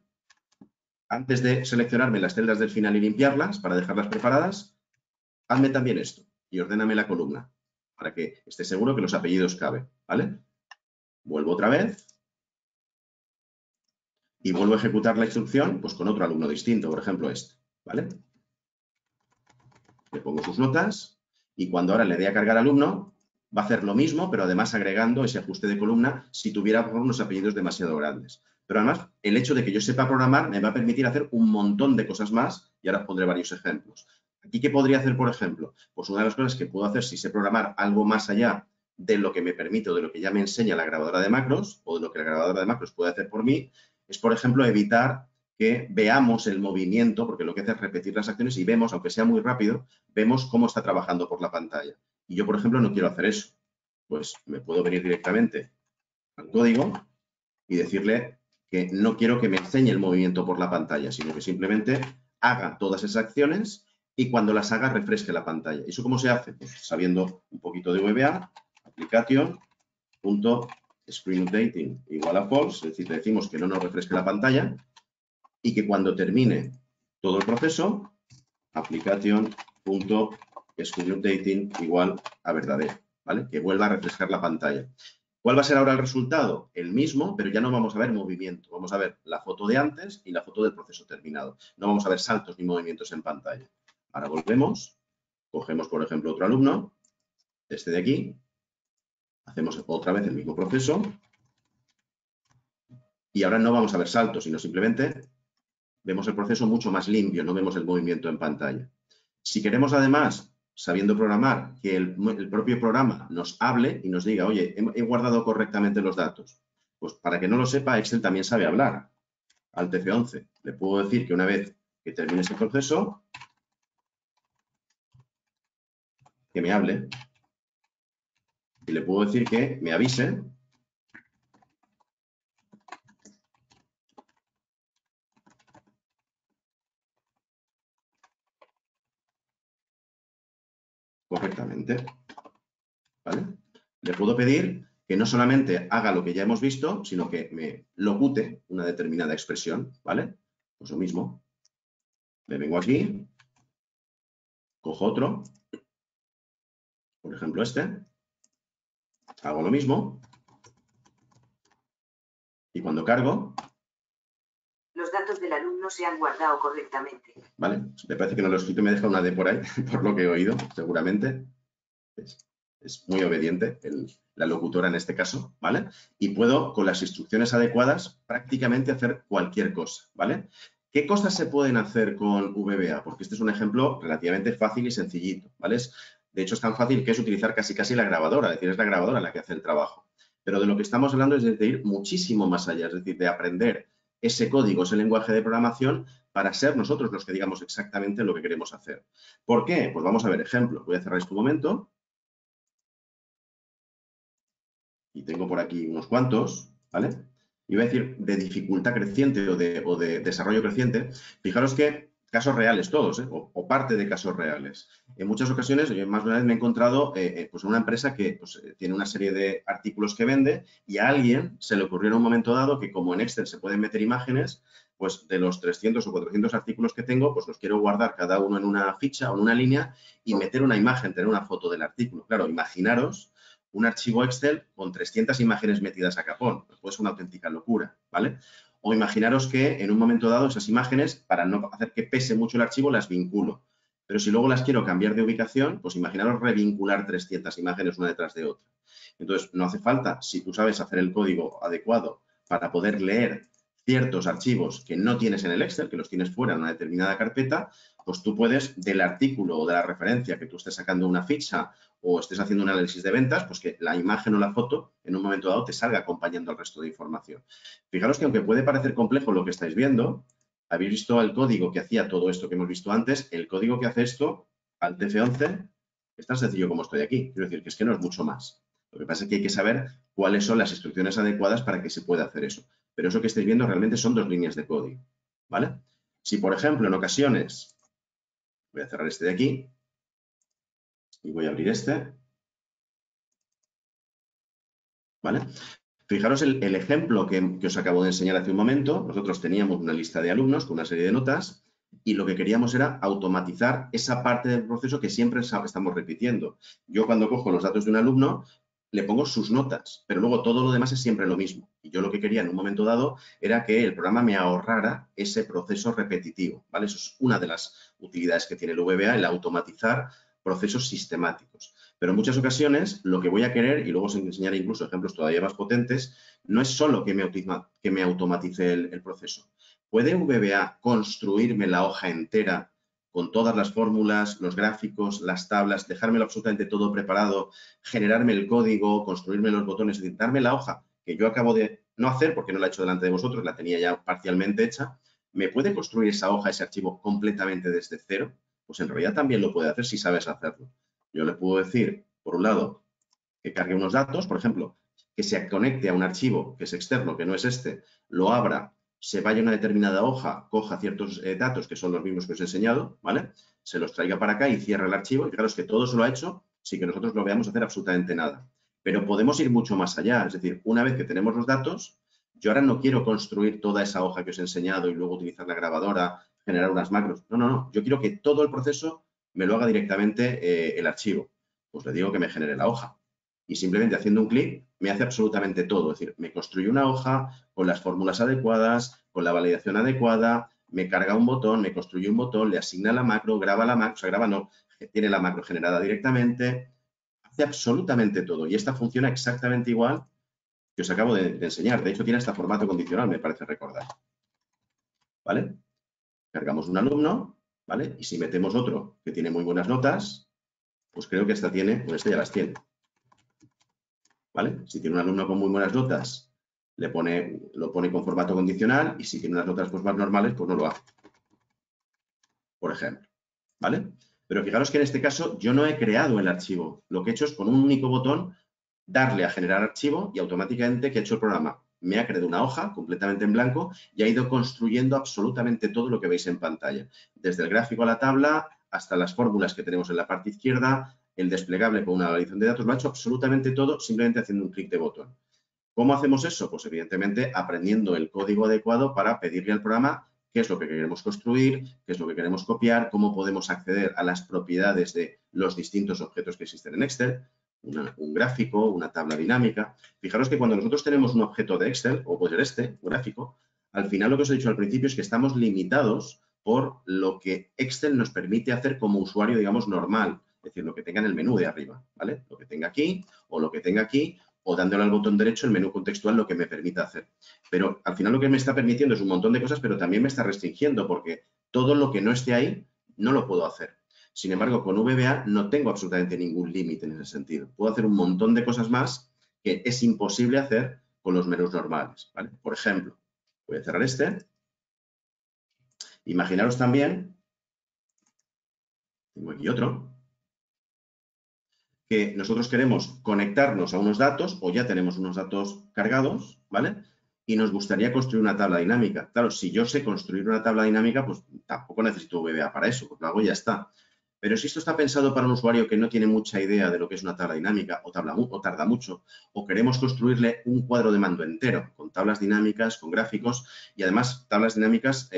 antes de seleccionarme las celdas del final y limpiarlas, para dejarlas preparadas, hazme también esto y ordéname la columna, para que esté seguro que los apellidos caben, ¿vale? Vuelvo otra vez. Y vuelvo a ejecutar la instrucción pues con otro alumno distinto, por ejemplo este, ¿vale? Le pongo sus notas y cuando ahora le dé a cargar alumno, va a hacer lo mismo, pero además agregando ese ajuste de columna si tuviera unos apellidos demasiado grandes. Pero además, el hecho de que yo sepa programar me va a permitir hacer un montón de cosas más y ahora os pondré varios ejemplos. ¿Aquí qué podría hacer, por ejemplo? Pues una de las cosas que puedo hacer si sé programar algo más allá de lo que me permite o de lo que ya me enseña la grabadora de macros o de lo que la grabadora de macros puede hacer por mí, es, por ejemplo, evitar que veamos el movimiento, porque lo que hace es repetir las acciones y vemos, aunque sea muy rápido, vemos cómo está trabajando por la pantalla. Y yo, por ejemplo, no quiero hacer eso. Pues me puedo venir directamente al código y decirle que no quiero que me enseñe el movimiento por la pantalla, sino que simplemente haga todas esas acciones y cuando las haga refresque la pantalla. ¿Y eso cómo se hace? Pues sabiendo un poquito de VBA, application.screenUpdating igual a false, es decir, le decimos que no nos refresque la pantalla y que cuando termine todo el proceso, application.schedule igual a verdadero, ¿vale? Que vuelva a refrescar la pantalla. ¿Cuál va a ser ahora el resultado? El mismo, pero ya no vamos a ver movimiento. Vamos a ver la foto de antes y la foto del proceso terminado. No vamos a ver saltos ni movimientos en pantalla. Ahora volvemos, cogemos, por ejemplo, otro alumno, este de aquí, hacemos otra vez el mismo proceso y ahora no vamos a ver saltos, sino simplemente vemos el proceso mucho más limpio, no vemos el movimiento en pantalla. Si queremos, además, sabiendo programar, que el propio programa nos hable y nos diga, oye, he guardado correctamente los datos. Pues para que no lo sepa, Excel también sabe hablar. Al F11 le puedo decir que una vez que termine ese proceso, que me hable. Y le puedo decir que me avise correctamente, ¿vale? Le puedo pedir que no solamente haga lo que ya hemos visto, sino que me locute una determinada expresión, ¿vale? Pues lo mismo. Le vengo aquí, cojo otro, por ejemplo este, hago lo mismo y cuando cargo... Los datos del alumno se han guardado correctamente. ¿Vale? Me parece que no lo he escrito y me deja una D por ahí, por lo que he oído, seguramente. Es muy obediente la locutora en este caso, ¿vale? Y puedo, con las instrucciones adecuadas, prácticamente hacer cualquier cosa, ¿vale? ¿Qué cosas se pueden hacer con VBA? Porque este es un ejemplo relativamente fácil y sencillito, ¿vale? De hecho, es tan fácil que es utilizar casi la grabadora, es decir, es la grabadora la que hace el trabajo. Pero de lo que estamos hablando es de ir muchísimo más allá, es decir, de aprender ese código, ese lenguaje de programación para ser nosotros los que digamos exactamente lo que queremos hacer. ¿Por qué? Pues vamos a ver ejemplos. Voy a cerrar este un momento. Y tengo por aquí unos cuantos, ¿vale? Y voy a decir de dificultad creciente o de desarrollo creciente. Fijaros que casos reales todos, ¿eh? o parte de casos reales. En muchas ocasiones, más de una vez me he encontrado pues una empresa que pues, tiene una serie de artículos que vende y a alguien se le ocurrió en un momento dado que como en Excel se pueden meter imágenes, pues de los 300 o 400 artículos que tengo, pues los quiero guardar cada uno en una ficha o en una línea y meter una imagen, tener una foto del artículo. Claro, imaginaros un archivo Excel con 300 imágenes metidas a capón. Pues es una auténtica locura, ¿vale? O imaginaros que en un momento dado esas imágenes, para no hacer que pese mucho el archivo, las vinculo. Pero si luego las quiero cambiar de ubicación, pues imaginaros revincular 300 imágenes una detrás de otra. Entonces, no hace falta, si tú sabes hacer el código adecuado para poder leer ciertos archivos que no tienes en el Excel, que los tienes fuera en una determinada carpeta, pues tú puedes, del artículo o de la referencia que tú estés sacando una ficha o estés haciendo un análisis de ventas, pues que la imagen o la foto en un momento dado te salga acompañando al resto de información. Fijaros que aunque puede parecer complejo lo que estáis viendo, habéis visto el código que hacía todo esto que hemos visto antes, el código que hace esto, al F11, es tan sencillo como estoy aquí. Quiero decir que es que no es mucho más. Lo que pasa es que hay que saber cuáles son las instrucciones adecuadas para que se pueda hacer eso. Pero eso que estáis viendo realmente son 2 líneas de código, ¿vale? Si, por ejemplo, en ocasiones, voy a cerrar este de aquí y voy a abrir este, ¿vale? Fijaros el ejemplo que os acabo de enseñar hace un momento. Nosotros teníamos una lista de alumnos con una serie de notas y lo que queríamos era automatizar esa parte del proceso que siempre estamos repitiendo. Yo cuando cojo los datos de un alumno, le pongo sus notas, pero luego todo lo demás es siempre lo mismo. Y yo lo que quería en un momento dado era que el programa me ahorrara ese proceso repetitivo, ¿vale? Eso es una de las utilidades que tiene el VBA, el automatizar procesos sistemáticos. Pero en muchas ocasiones lo que voy a querer, y luego os enseñaré incluso ejemplos todavía más potentes, no es solo que me automatice el proceso. ¿Puede VBA construirme la hoja entera con todas las fórmulas, los gráficos, las tablas, dejármelo absolutamente todo preparado, generarme el código, construirme los botones, es decir, darme la hoja que yo acabo de no hacer porque no la he hecho delante de vosotros, la tenía ya parcialmente hecha? ¿Me puede construir esa hoja, ese archivo completamente desde cero? Pues en realidad también lo puede hacer si sabes hacerlo. Yo le puedo decir, por un lado, que cargue unos datos, por ejemplo, que se conecte a un archivo que es externo, que no es este, lo abra, se vaya a una determinada hoja, coja ciertos datos que son los mismos que os he enseñado, ¿vale? Se los traiga para acá y cierre el archivo. Y fijaros que todo eso lo ha hecho sin que nosotros lo veamos hacer absolutamente nada. Pero podemos ir mucho más allá. Es decir, una vez que tenemos los datos, Yo ahora no quiero construir toda esa hoja que os he enseñado y luego utilizar la grabadora, generar unas macros. No, no, no. Yo quiero que todo el proceso me lo haga directamente el archivo. Pues le digo que me genere la hoja. Y simplemente haciendo un clic me hace absolutamente todo. Es decir, me construye una hoja con las fórmulas adecuadas, con la validación adecuada, me carga un botón, me construye un botón, le asigna la macro, graba la macro, o sea, graba no, tiene la macro generada directamente, hace absolutamente todo. Y esta funciona exactamente igual que os acabo de enseñar. De hecho, tiene hasta formato condicional, me parece recordar. ¿Vale? Cargamos un alumno, ¿vale? Y si metemos otro que tiene muy buenas notas, pues creo que esta tiene, pues este ya las tiene. ¿Vale? Si tiene un alumno con muy buenas notas, lo pone con formato condicional, y si tiene unas notas pues, más normales, pues no lo hace. Por ejemplo. ¿Vale? Pero fijaros que en este caso yo no he creado el archivo. Lo que he hecho es con un único botón darle a generar archivo y automáticamente, ¿qué ha hecho el programa? Me ha creado una hoja completamente en blanco y ha ido construyendo absolutamente todo lo que veis en pantalla. Desde el gráfico a la tabla hasta las fórmulas que tenemos en la parte izquierda, el desplegable con una validación de datos, lo ha hecho absolutamente todo simplemente haciendo un clic de botón. ¿Cómo hacemos eso? Pues evidentemente aprendiendo el código adecuado para pedirle al programa qué es lo que queremos construir, qué es lo que queremos copiar, cómo podemos acceder a las propiedades de los distintos objetos que existen en Excel, un gráfico, una tabla dinámica. Fijaros que cuando nosotros tenemos un objeto de Excel, o puede ser un gráfico, al final lo que os he dicho al principio es que estamos limitados por lo que Excel nos permite hacer como usuario, digamos, normal. Es decir, lo que tenga en el menú de arriba, ¿vale? Lo que tenga aquí o lo que tenga aquí, o dándole al botón derecho el menú contextual lo que me permita hacer. Pero al final lo que me está permitiendo es un montón de cosas, pero también me está restringiendo porque todo lo que no esté ahí no lo puedo hacer. Sin embargo, con VBA no tengo absolutamente ningún límite en ese sentido. Puedo hacer un montón de cosas más que es imposible hacer con los menús normales, ¿vale? Por ejemplo, voy a cerrar este. Imaginaros también, tengo aquí otro, que nosotros queremos conectarnos a unos datos o ya tenemos unos datos cargados, ¿vale? Y nos gustaría construir una tabla dinámica. Claro, si yo sé construir una tabla dinámica, pues tampoco necesito VBA para eso, pues lo hago y ya está. Pero si esto está pensado para un usuario que no tiene mucha idea de lo que es una tabla dinámica o tarda mucho, o queremos construirle un cuadro de mando entero con tablas dinámicas, con gráficos y además tablas dinámicas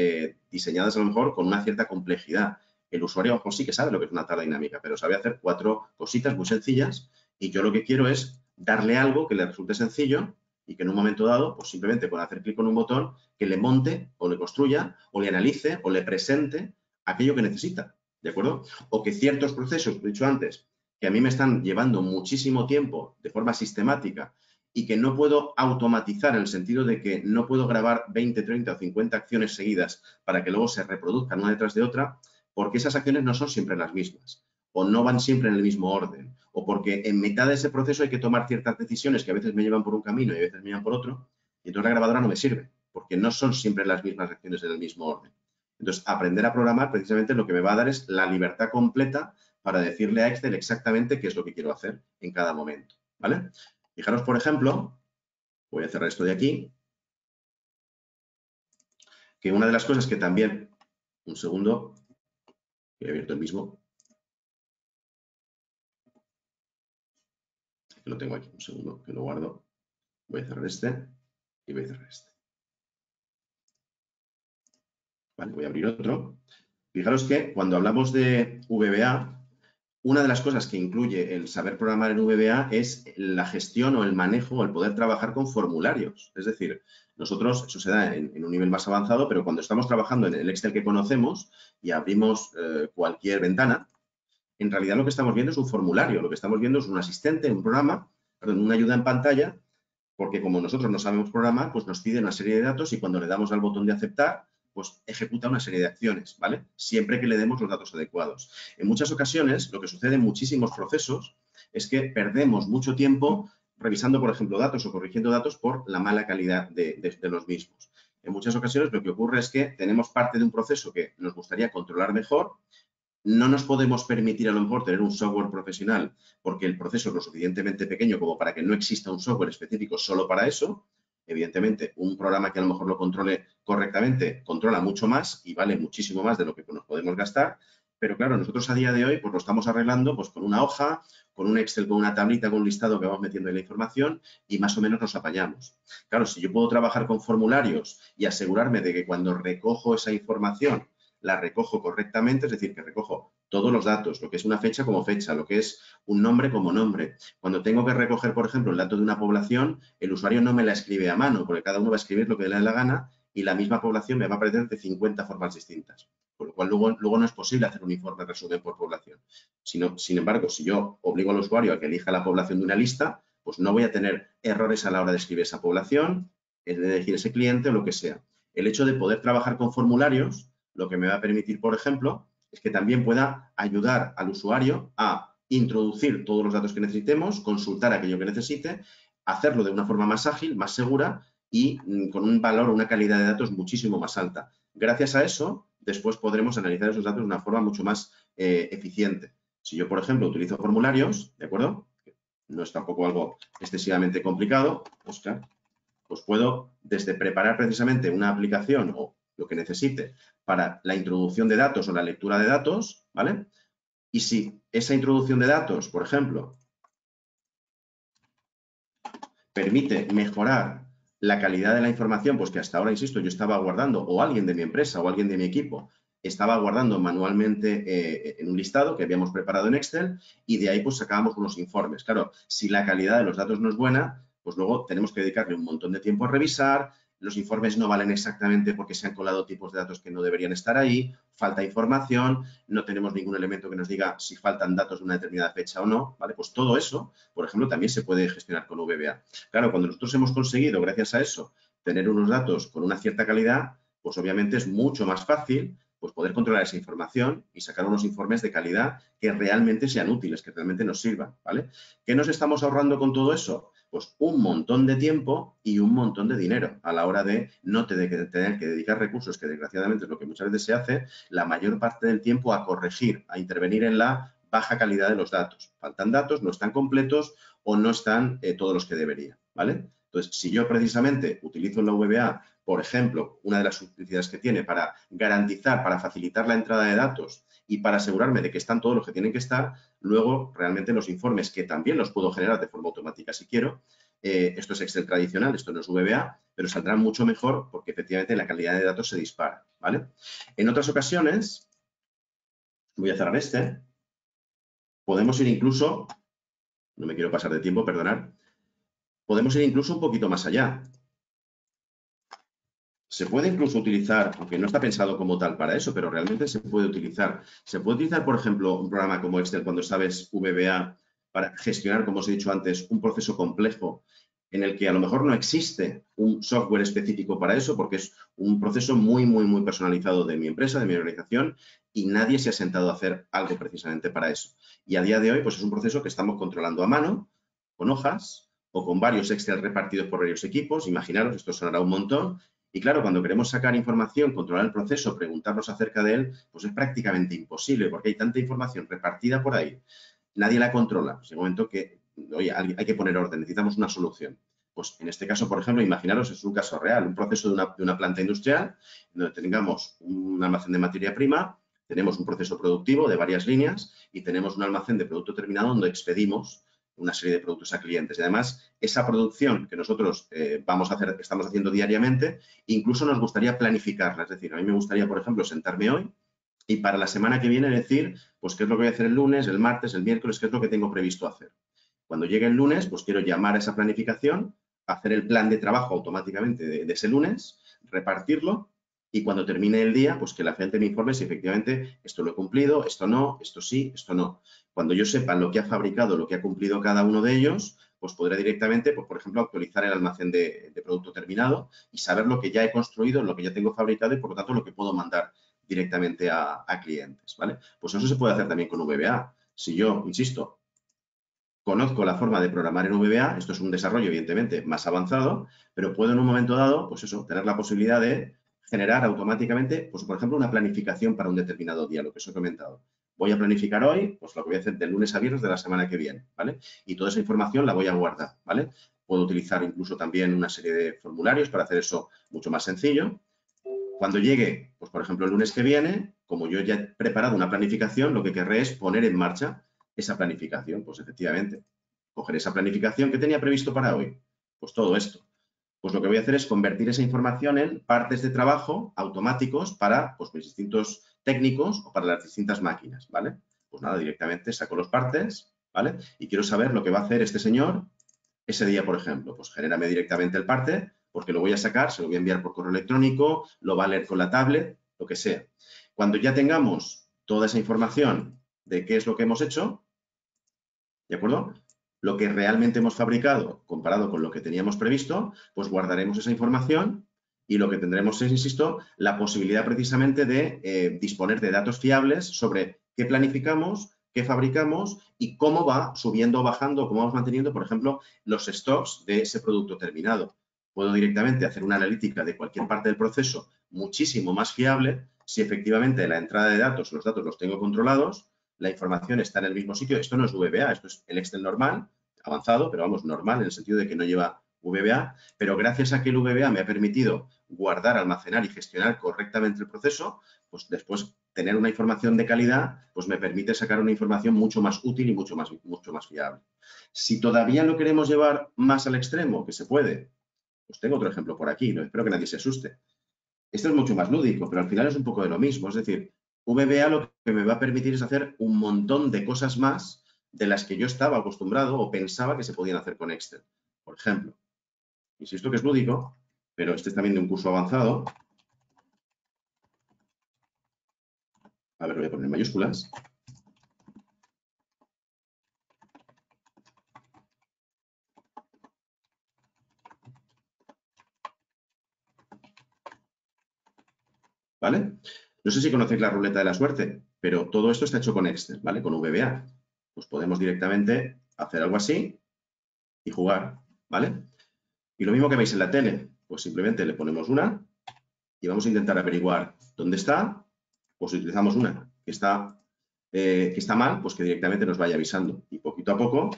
diseñadas a lo mejor con una cierta complejidad. El usuario, ojo, sí que sabe lo que es una tabla dinámica, pero sabe hacer 4 cositas muy sencillas y yo lo que quiero es darle algo que le resulte sencillo y que en un momento dado, pues simplemente con hacer clic con un botón, que le monte o le construya o le analice o le presente aquello que necesita, ¿de acuerdo? O que ciertos procesos, lo he dicho antes, que a mí me están llevando muchísimo tiempo de forma sistemática y que no puedo automatizar en el sentido de que no puedo grabar 20, 30 o 50 acciones seguidas para que luego se reproduzcan una detrás de otra, porque esas acciones no son siempre las mismas o no van siempre en el mismo orden o porque en mitad de ese proceso hay que tomar ciertas decisiones que a veces me llevan por un camino y a veces me llevan por otro y entonces la grabadora no me sirve porque no son siempre las mismas acciones en el mismo orden. Entonces, aprender a programar precisamente lo que me va a dar es la libertad completa para decirle a Excel exactamente qué es lo que quiero hacer en cada momento, ¿vale? Fijaros, por ejemplo, voy a cerrar esto de aquí, que una de las cosas que también, un segundo, he abierto el mismo, que lo tengo aquí, un segundo, que lo guardo, voy a cerrar este y voy a cerrar este. Vale, voy a abrir otro. Fijaros que cuando hablamos de VBA, una de las cosas que incluye el saber programar en VBA es la gestión o el manejo o el poder trabajar con formularios. Es decir, nosotros, eso se da en un nivel más avanzado, pero cuando estamos trabajando en el Excel que conocemos y abrimos cualquier ventana, en realidad lo que estamos viendo es un formulario, lo que estamos viendo es un asistente, un programa, perdón, una ayuda en pantalla, porque como nosotros no sabemos programar, pues nos pide una serie de datos y cuando le damos al botón de aceptar, pues ejecuta una serie de acciones, ¿vale? Siempre que le demos los datos adecuados. En muchas ocasiones, lo que sucede en muchísimos procesos es que perdemos mucho tiempo revisando, por ejemplo, datos o corrigiendo datos por la mala calidad de los mismos. En muchas ocasiones lo que ocurre es que tenemos parte de un proceso que nos gustaría controlar mejor, no nos podemos permitir a lo mejor tener un software profesional porque el proceso es lo suficientemente pequeño como para que no exista un software específico solo para eso. Evidentemente, un programa que a lo mejor lo controle correctamente controla mucho más y vale muchísimo más de lo que nos podemos gastar, Pero claro, nosotros a día de hoy pues lo estamos arreglando pues con una hoja, con un Excel, con una tablita, con un listado que vamos metiendo en la información y más o menos nos apañamos. Claro, si yo puedo trabajar con formularios y asegurarme de que cuando recojo esa información la recojo correctamente, es decir, que recojo todos los datos, lo que es una fecha como fecha, lo que es un nombre como nombre. Cuando tengo que recoger, por ejemplo, el dato de una población, el usuario no me la escribe a mano, porque cada uno va a escribir lo que le dé la gana y la misma población me va a aparecer de 50 formas distintas. Por lo cual, luego no es posible hacer un informe resumen por población. Sin embargo, si yo obligo al usuario a que elija la población de una lista, pues no voy a tener errores a la hora de escribir esa población, de elegir ese cliente o lo que sea. El hecho de poder trabajar con formularios, lo que me va a permitir, por ejemplo, es que también pueda ayudar al usuario a introducir todos los datos que necesitemos, consultar aquello que necesite, hacerlo de una forma más ágil, más segura y con un valor, una calidad de datos muchísimo más alta. Gracias a eso, después podremos analizar esos datos de una forma mucho más eficiente. Si yo, por ejemplo, utilizo formularios, ¿de acuerdo? No es tampoco algo excesivamente complicado, pues puedo desde preparar precisamente una aplicación o lo que necesite para la introducción de datos o la lectura de datos, ¿vale? Y si esa introducción de datos, por ejemplo, permite mejorar la calidad de la información, pues que hasta ahora, insisto, yo estaba guardando, o alguien de mi empresa o alguien de mi equipo estaba guardando manualmente en un listado que habíamos preparado en Excel y de ahí pues sacábamos unos informes. Claro, si la calidad de los datos no es buena, pues luego tenemos que dedicarle un montón de tiempo a revisar, los informes no valen exactamente porque se han colado tipos de datos que no deberían estar ahí, falta información, no tenemos ningún elemento que nos diga si faltan datos de una determinada fecha o no, ¿vale? Pues todo eso, por ejemplo, también se puede gestionar con VBA. Claro, cuando nosotros hemos conseguido, gracias a eso, tener unos datos con una cierta calidad, pues obviamente es mucho más fácil pues poder controlar esa información y sacar unos informes de calidad que realmente sean útiles, que realmente nos sirvan, ¿vale? ¿Qué nos estamos ahorrando con todo eso? Pues un montón de tiempo y un montón de dinero a la hora de no tener que dedicar recursos, que desgraciadamente es lo que muchas veces se hace, la mayor parte del tiempo a corregir, a intervenir en la baja calidad de los datos. Faltan datos, no están completos o no están todos los que deberían, ¿vale? Entonces, si yo precisamente utilizo la VBA, por ejemplo, una de las utilidades que tiene para garantizar, para facilitar la entrada de datos y para asegurarme de que están todos los que tienen que estar, luego realmente los informes, que también los puedo generar de forma automática si quiero, esto es Excel tradicional, esto no es VBA, pero saldrán mucho mejor porque efectivamente la calidad de datos se dispara, ¿vale? En otras ocasiones, voy a cerrar podemos ir incluso, no me quiero pasar de tiempo, perdonad, podemos ir incluso un poquito más allá. Se puede incluso utilizar, aunque no está pensado como tal para eso, pero realmente se puede utilizar. Se puede utilizar, por ejemplo, un programa como Excel cuando sabes VBA para gestionar, como os he dicho antes, un proceso complejo en el que a lo mejor no existe un software específico para eso, porque es un proceso muy, muy, muy personalizado de mi empresa, de mi organización, y nadie se ha sentado a hacer algo precisamente para eso. Y a día de hoy, pues es un proceso que estamos controlando a mano, con hojas o con varios Excel repartidos por varios equipos. Imaginaros, esto sonará un montón. Y claro, cuando queremos sacar información, controlar el proceso, preguntarnos acerca de él, pues es prácticamente imposible porque hay tanta información repartida por ahí. Nadie la controla. Pues en el momento que, oye, hay que poner orden, necesitamos una solución. Pues en este caso, por ejemplo, imaginaros, es un caso real, un proceso de una planta industrial donde tengamos un almacén de materia prima, tenemos un proceso productivo de varias líneas y tenemos un almacén de producto terminado donde expedimos una serie de productos a clientes. Y además, esa producción que nosotros estamos haciendo diariamente, incluso nos gustaría planificarla. Es decir, a mí me gustaría, por ejemplo, sentarme hoy y para la semana que viene decir, pues, qué es lo que voy a hacer el lunes, el martes, el miércoles, qué es lo que tengo previsto hacer. Cuando llegue el lunes, pues quiero llamar a esa planificación, hacer el plan de trabajo automáticamente de ese lunes, repartirlo y cuando termine el día, pues que la gente me informe si efectivamente esto lo he cumplido, esto no, esto sí, esto no. Cuando yo sepa lo que ha fabricado, lo que ha cumplido cada uno de ellos, pues podré directamente, pues, por ejemplo, actualizar el almacén de producto terminado y saber lo que ya he construido, lo que ya tengo fabricado y, por lo tanto, lo que puedo mandar directamente a clientes, ¿vale? Pues eso se puede hacer también con VBA. Si yo, insisto, conozco la forma de programar en VBA, esto es un desarrollo, evidentemente, más avanzado, pero puedo en un momento dado, pues eso, tener la posibilidad de generar automáticamente, pues, por ejemplo, una planificación para un determinado día, lo que os he comentado. Voy a planificar hoy, pues lo que voy a hacer de lunes a viernes de la semana que viene, ¿vale? Y toda esa información la voy a guardar, ¿vale? Puedo utilizar incluso también una serie de formularios para hacer eso mucho más sencillo. Cuando llegue, pues por ejemplo, el lunes que viene, como yo ya he preparado una planificación, lo que querré es poner en marcha esa planificación. Pues efectivamente, coger esa planificación que tenía previsto para hoy. Pues todo esto. Pues lo que voy a hacer es convertir esa información en partes de trabajo automáticos para pues, mis distintos técnicos o para las distintas máquinas, ¿vale? Pues nada, directamente saco los partes, ¿vale? Y quiero saber lo que va a hacer este señor ese día, por ejemplo. Pues genérame directamente el parte, porque lo voy a sacar, se lo voy a enviar por correo electrónico, lo va a leer con la tablet, lo que sea. Cuando ya tengamos toda esa información de qué es lo que hemos hecho, ¿de acuerdo? Lo que realmente hemos fabricado comparado con lo que teníamos previsto, pues guardaremos esa información y lo que tendremos es, insisto, la posibilidad precisamente de disponer de datos fiables sobre qué planificamos, qué fabricamos y cómo va subiendo o bajando, cómo vamos manteniendo, por ejemplo, los stocks de ese producto terminado. Puedo directamente hacer una analítica de cualquier parte del proceso muchísimo más fiable si efectivamente la entrada de datos, los datos los tengo controlados, la información está en el mismo sitio. Esto no es VBA, esto es el Excel normal, avanzado, pero vamos, normal en el sentido de que no lleva VBA, pero gracias a que el VBA me ha permitido guardar, almacenar y gestionar correctamente el proceso, pues después tener una información de calidad, pues me permite sacar una información mucho más útil y mucho más fiable. Si todavía lo queremos llevar más al extremo, que se puede, pues tengo otro ejemplo por aquí, ¿no? Espero que nadie se asuste. Esto es mucho más lúdico, pero al final es un poco de lo mismo, es decir, VBA lo que me va a permitir es hacer un montón de cosas más de las que yo estaba acostumbrado o pensaba que se podían hacer con Excel. Por ejemplo, insisto que es lúdico, pero este es también de un curso avanzado. A ver, lo voy a poner en mayúsculas. ¿Vale? No sé si conocéis la ruleta de la suerte, pero todo esto está hecho con Excel, ¿vale? Con VBA. Pues podemos directamente hacer algo así y jugar, ¿vale? Y lo mismo que veis en la tele, pues simplemente le ponemos una y vamos a intentar averiguar dónde está, pues si utilizamos una que está mal, pues que directamente nos vaya avisando. Y poquito a poco,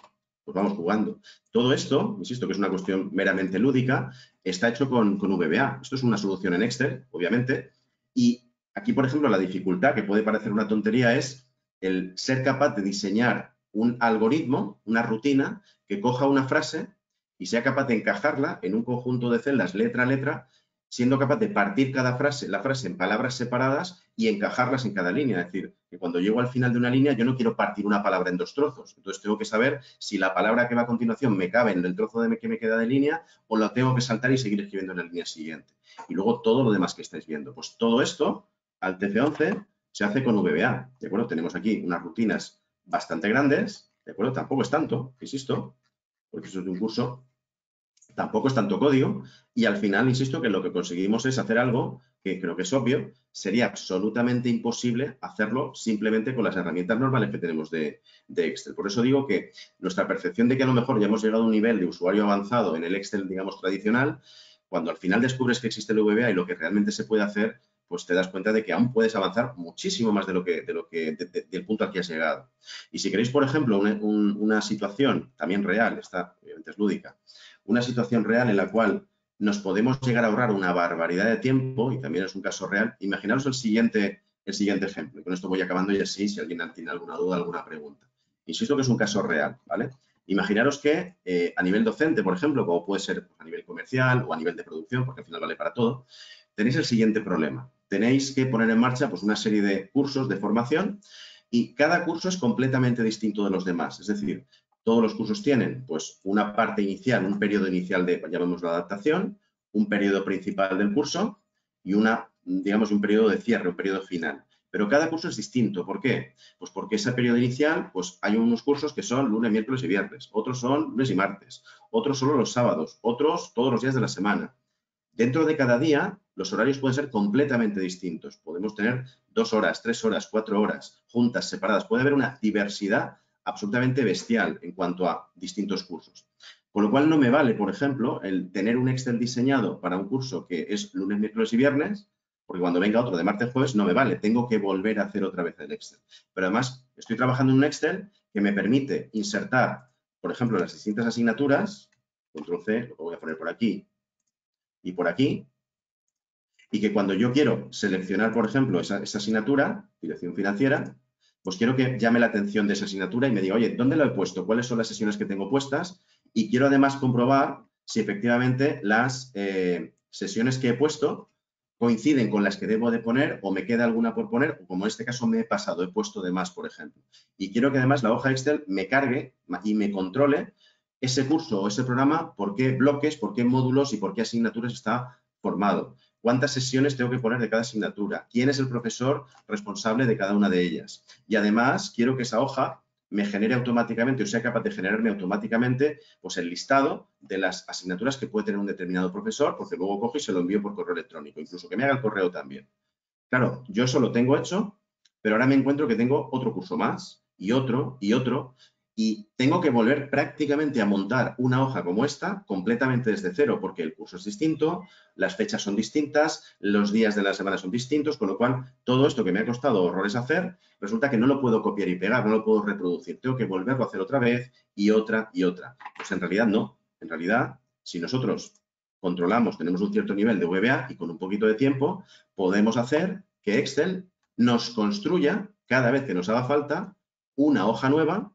pues vamos jugando. Todo esto, insisto que es una cuestión meramente lúdica, está hecho con VBA. Esto es una solución en Excel, obviamente, y aquí, por ejemplo, la dificultad, que puede parecer una tontería, es el ser capaz de diseñar un algoritmo, una rutina, que coja una frase y sea capaz de encajarla en un conjunto de celdas letra a letra, siendo capaz de partir la frase en palabras separadas y encajarlas en cada línea. Es decir, que cuando llego al final de una línea yo no quiero partir una palabra en dos trozos. Entonces tengo que saber si la palabra que va a continuación me cabe en el trozo que me queda de línea o la tengo que saltar y seguir escribiendo en la línea siguiente. Y luego todo lo demás que estáis viendo. Pues todo esto al TF11 se hace con VBA. ¿De acuerdo? Tenemos aquí unas rutinas bastante grandes. ¿De acuerdo? Tampoco es tanto, insisto, porque eso es de un curso. Tampoco es tanto código y al final, insisto, que lo que conseguimos es hacer algo que creo que es obvio, sería absolutamente imposible hacerlo simplemente con las herramientas normales que tenemos de Excel. Por eso digo que nuestra percepción de que a lo mejor ya hemos llegado a un nivel de usuario avanzado en el Excel, digamos, tradicional, cuando al final descubres que existe el VBA y lo que realmente se puede hacer, pues te das cuenta de que aún puedes avanzar muchísimo más del punto al que has llegado. Y si queréis, por ejemplo, una situación también real, esta obviamente es lúdica, una situación real en la cual nos podemos llegar a ahorrar una barbaridad de tiempo, y también es un caso real, imaginaros el siguiente ejemplo. Y con esto voy acabando y así, si alguien tiene alguna duda, alguna pregunta. Insisto que es un caso real, ¿vale? Imaginaros que a nivel docente, por ejemplo, como puede ser a nivel comercial o a nivel de producción, porque al final vale para todo, tenéis el siguiente problema. Tenéis que poner en marcha pues, una serie de cursos de formación y cada curso es completamente distinto de los demás. Es decir, todos los cursos tienen pues, una parte inicial, un periodo inicial de, llamémoslo, adaptación, un periodo principal del curso y un periodo de cierre, un periodo final. Pero cada curso es distinto. ¿Por qué? Pues porque ese periodo inicial, pues hay unos cursos que son lunes, miércoles y viernes, otros son lunes y martes, otros solo los sábados, otros todos los días de la semana. Dentro de cada día, los horarios pueden ser completamente distintos. Podemos tener 2 horas, 3 horas, 4 horas, juntas, separadas. Puede haber una diversidad absolutamente bestial en cuanto a distintos cursos. Con lo cual no me vale, por ejemplo, el tener un Excel diseñado para un curso que es lunes, miércoles y viernes, porque cuando venga otro de martes, jueves, no me vale. Tengo que volver a hacer otra vez el Excel. Pero además, estoy trabajando en un Excel que me permite insertar, por ejemplo, las distintas asignaturas, control C, lo voy a poner por aquí y por aquí, y que cuando yo quiero seleccionar, por ejemplo, esa asignatura, dirección financiera, pues quiero que llame la atención de esa asignatura y me diga, oye, ¿dónde lo he puesto? ¿Cuáles son las sesiones que tengo puestas? Y quiero además comprobar si efectivamente las sesiones que he puesto coinciden con las que debo de poner o me queda alguna por poner, o como en este caso me he pasado, he puesto de más, por ejemplo. Y quiero que además la hoja Excel me cargue y me controle ese curso o ese programa, por qué bloques, por qué módulos y por qué asignaturas está formado. ¿Cuántas sesiones tengo que poner de cada asignatura? ¿Quién es el profesor responsable de cada una de ellas? Y además quiero que esa hoja me genere automáticamente o sea capaz de generarme automáticamente pues el listado de las asignaturas que puede tener un determinado profesor, porque luego cojo y se lo envío por correo electrónico, incluso que me haga el correo también. Claro, yo eso lo tengo hecho, pero ahora me encuentro que tengo otro curso más y otro y tengo que volver prácticamente a montar una hoja como esta completamente desde cero, porque el curso es distinto, las fechas son distintas, los días de la semana son distintos, con lo cual todo esto que me ha costado horrores hacer, resulta que no lo puedo copiar y pegar, no lo puedo reproducir, tengo que volverlo a hacer otra vez y otra y otra. Pues en realidad no, en realidad si nosotros controlamos, tenemos un cierto nivel de VBA y con un poquito de tiempo podemos hacer que Excel nos construya cada vez que nos haga falta una hoja nueva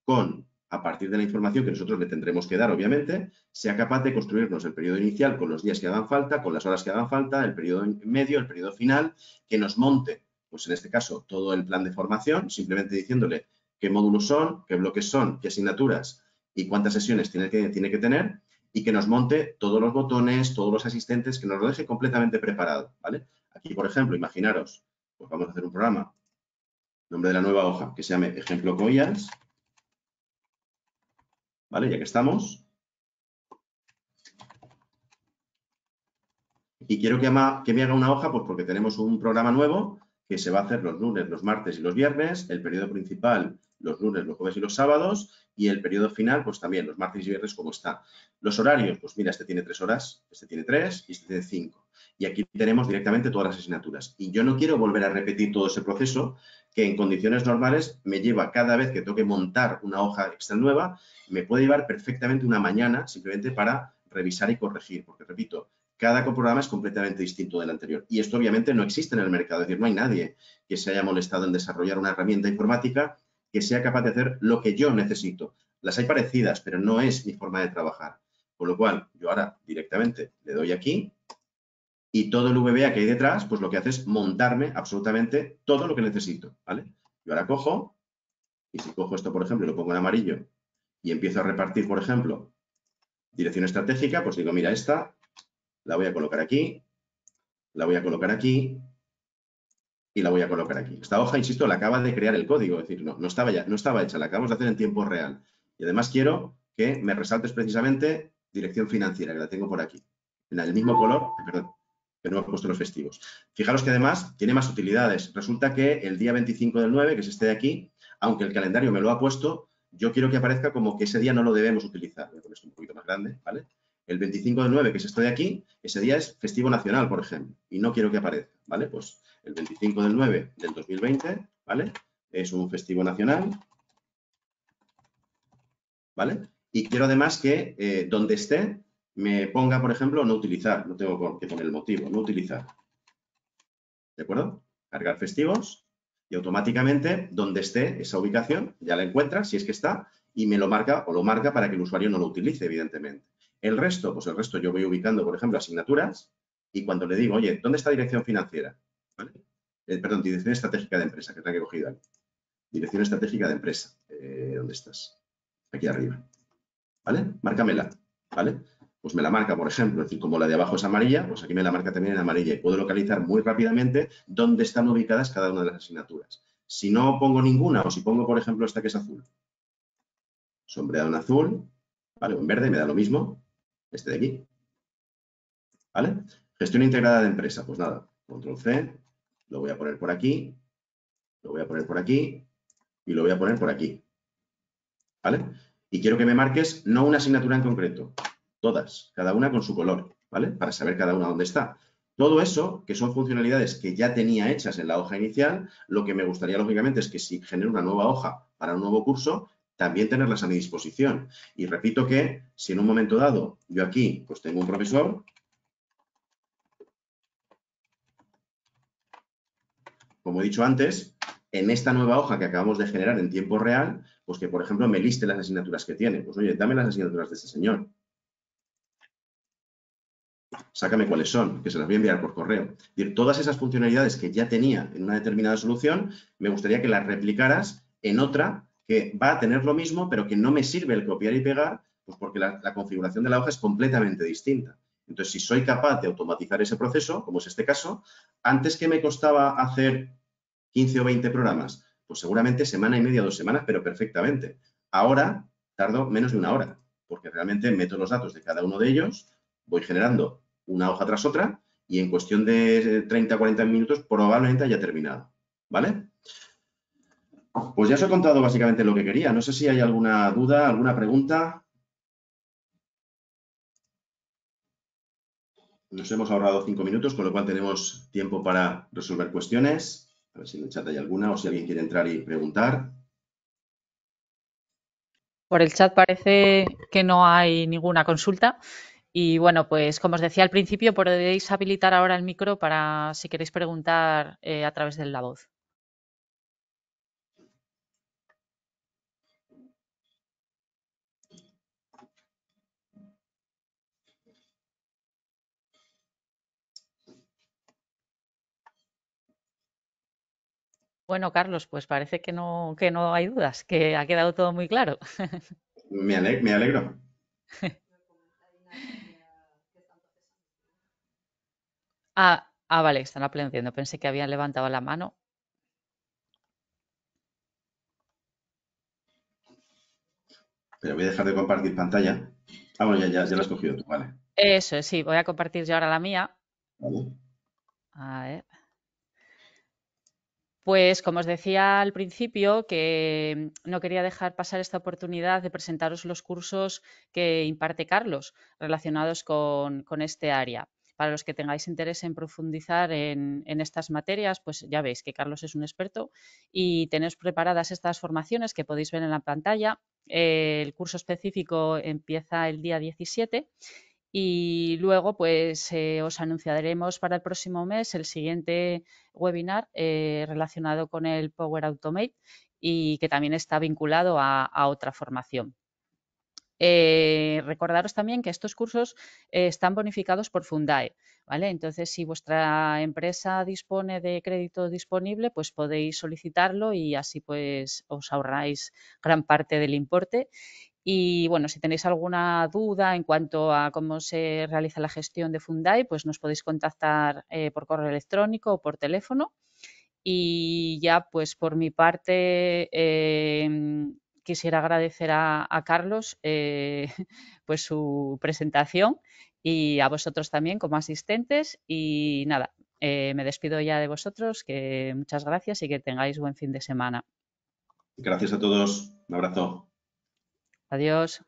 con, a partir de la información que nosotros le tendremos que dar, obviamente, sea capaz de construirnos el periodo inicial con los días que hagan falta, con las horas que hagan falta, el periodo medio, el periodo final, que nos monte, pues en este caso, todo el plan de formación, simplemente diciéndole qué módulos son, qué bloques son, qué asignaturas y cuántas sesiones tiene que tener y que nos monte todos los botones, todos los asistentes, que nos lo deje completamente preparado, ¿vale? Aquí, por ejemplo, imaginaros, pues vamos a hacer un programa, nombre de la nueva hoja, que se llame Ejemplo COIAS, ¿vale? Ya que estamos. Y quiero que me haga una hoja, pues porque tenemos un programa nuevo que se va a hacer los lunes, los martes y los viernes, el periodo principal los lunes, los jueves y los sábados, y el periodo final, pues también los martes y viernes como está. Los horarios, pues mira, este tiene 3 horas, este tiene 3 y este tiene 5. Y aquí tenemos directamente todas las asignaturas. Y yo no quiero volver a repetir todo ese proceso que en condiciones normales me lleva cada vez que tengo que montar una hoja Excel nueva, me puede llevar perfectamente una mañana simplemente para revisar y corregir, porque repito, cada programa es completamente distinto del anterior. Y esto obviamente no existe en el mercado. Es decir, no hay nadie que se haya molestado en desarrollar una herramienta informática que sea capaz de hacer lo que yo necesito. Las hay parecidas, pero no es mi forma de trabajar. Con lo cual, yo ahora directamente le doy aquí y todo el VBA que hay detrás, pues lo que hace es montarme absolutamente todo lo que necesito, ¿vale? Yo ahora cojo y si cojo esto, por ejemplo, y lo pongo en amarillo y empiezo a repartir, por ejemplo, dirección estratégica, pues digo, mira, esta la voy a colocar aquí, la voy a colocar aquí y la voy a colocar aquí. Esta hoja, insisto, la acaba de crear el código, es decir, no estaba hecha, la acabamos de hacer en tiempo real. Y además quiero que me resaltes precisamente dirección financiera, que la tengo por aquí, en el mismo color, perdón, que no he puesto los festivos. Fijaros que además tiene más utilidades. Resulta que el día 25 del 9, que es este de aquí, aunque el calendario me lo ha puesto, yo quiero que aparezca como que ese día no lo debemos utilizar. Voy a poner esto un poquito más grande, ¿vale? El 25 del 9, que es esto de aquí, ese día es festivo nacional, por ejemplo, y no quiero que aparezca, ¿vale? Pues el 25 del 9 del 2020, ¿vale? Es un festivo nacional, ¿vale? Y quiero además que donde esté me ponga, por ejemplo, no utilizar, no tengo que poner el motivo, no utilizar. ¿De acuerdo? Cargar festivos y automáticamente donde esté esa ubicación ya la encuentra, si es que está, y me lo marca o lo marca para que el usuario no lo utilice, evidentemente. El resto, pues el resto yo voy ubicando, por ejemplo, asignaturas y cuando le digo, oye, ¿dónde está dirección financiera? ¿Vale? Perdón, dirección estratégica de empresa, que es la que he cogido aquí. Dirección estratégica de empresa. ¿Dónde estás? Aquí arriba. ¿Vale? Márcamela. ¿Vale? Pues me la marca, por ejemplo, es decir, como la de abajo es amarilla, pues aquí me la marca también en amarilla y puedo localizar muy rápidamente dónde están ubicadas cada una de las asignaturas. Si no pongo ninguna o si pongo, por ejemplo, esta que es azul, sombreado en azul, ¿vale? O en verde, me da lo mismo, este de aquí, ¿vale? Gestión integrada de empresa, pues nada, control C, lo voy a poner por aquí, lo voy a poner por aquí y lo voy a poner por aquí, ¿vale? Y quiero que me marques no una asignatura en concreto, todas, cada una con su color, ¿vale? Para saber cada una dónde está. Todo eso, que son funcionalidades que ya tenía hechas en la hoja inicial, lo que me gustaría, lógicamente, es que si genero una nueva hoja para un nuevo curso, también tenerlas a mi disposición. Y repito que si en un momento dado yo aquí pues tengo un profesor, como he dicho antes, en esta nueva hoja que acabamos de generar en tiempo real, pues que, por ejemplo, me liste las asignaturas que tiene. Pues, oye, dame las asignaturas de este señor. Sácame cuáles son, que se las voy a enviar por correo. Es decir, todas esas funcionalidades que ya tenía en una determinada solución, me gustaría que las replicaras en otra que va a tener lo mismo, pero que no me sirve el copiar y pegar, pues porque la configuración de la hoja es completamente distinta. Entonces, si soy capaz de automatizar ese proceso, como es este caso, antes que me costaba hacer 15 o 20 programas, pues seguramente semana y media, 2 semanas, pero perfectamente. Ahora tardo menos de una hora, porque realmente meto los datos de cada uno de ellos, voy generando una hoja tras otra y en cuestión de 30 a 40 minutos probablemente haya terminado. ¿Vale? Pues ya os he contado básicamente lo que quería. No sé si hay alguna duda, alguna pregunta. Nos hemos ahorrado 5 minutos, con lo cual tenemos tiempo para resolver cuestiones. A ver si en el chat hay alguna o si alguien quiere entrar y preguntar. Por el chat parece que no hay ninguna consulta. Y bueno, pues como os decía al principio, podéis habilitar ahora el micro para si queréis preguntar a través de la voz. Bueno, Carlos, pues parece que no hay dudas, que ha quedado todo muy claro. Me alegro. Vale, están aprendiendo. Pensé que habían levantado la mano. Pero voy a dejar de compartir pantalla. Ah, bueno, ya lo has cogido tú, vale. Eso es, sí, voy a compartir yo ahora la mía. Vale. A ver. Pues como os decía al principio, que no quería dejar pasar esta oportunidad de presentaros los cursos que imparte Carlos relacionados con este área. Para los que tengáis interés en profundizar en estas materias, pues ya veis que Carlos es un experto y tenéis preparadas estas formaciones que podéis ver en la pantalla. El curso específico empieza el día 17 y luego pues os anunciaremos para el próximo mes el siguiente webinar relacionado con el Power Automate y que también está vinculado a otra formación. Recordaros también que estos cursos están bonificados por Fundae, ¿vale? Entonces, si vuestra empresa dispone de crédito disponible, pues podéis solicitarlo y así pues os ahorráis gran parte del importe. Y bueno, si tenéis alguna duda en cuanto a cómo se realiza la gestión de Fundae, pues nos podéis contactar por correo electrónico o por teléfono. Y ya, pues por mi parte, quisiera agradecer a Carlos pues su presentación y a vosotros también como asistentes. Y nada, me despido ya de vosotros, que muchas gracias y que tengáis buen fin de semana. Gracias a todos. Un abrazo. Adiós.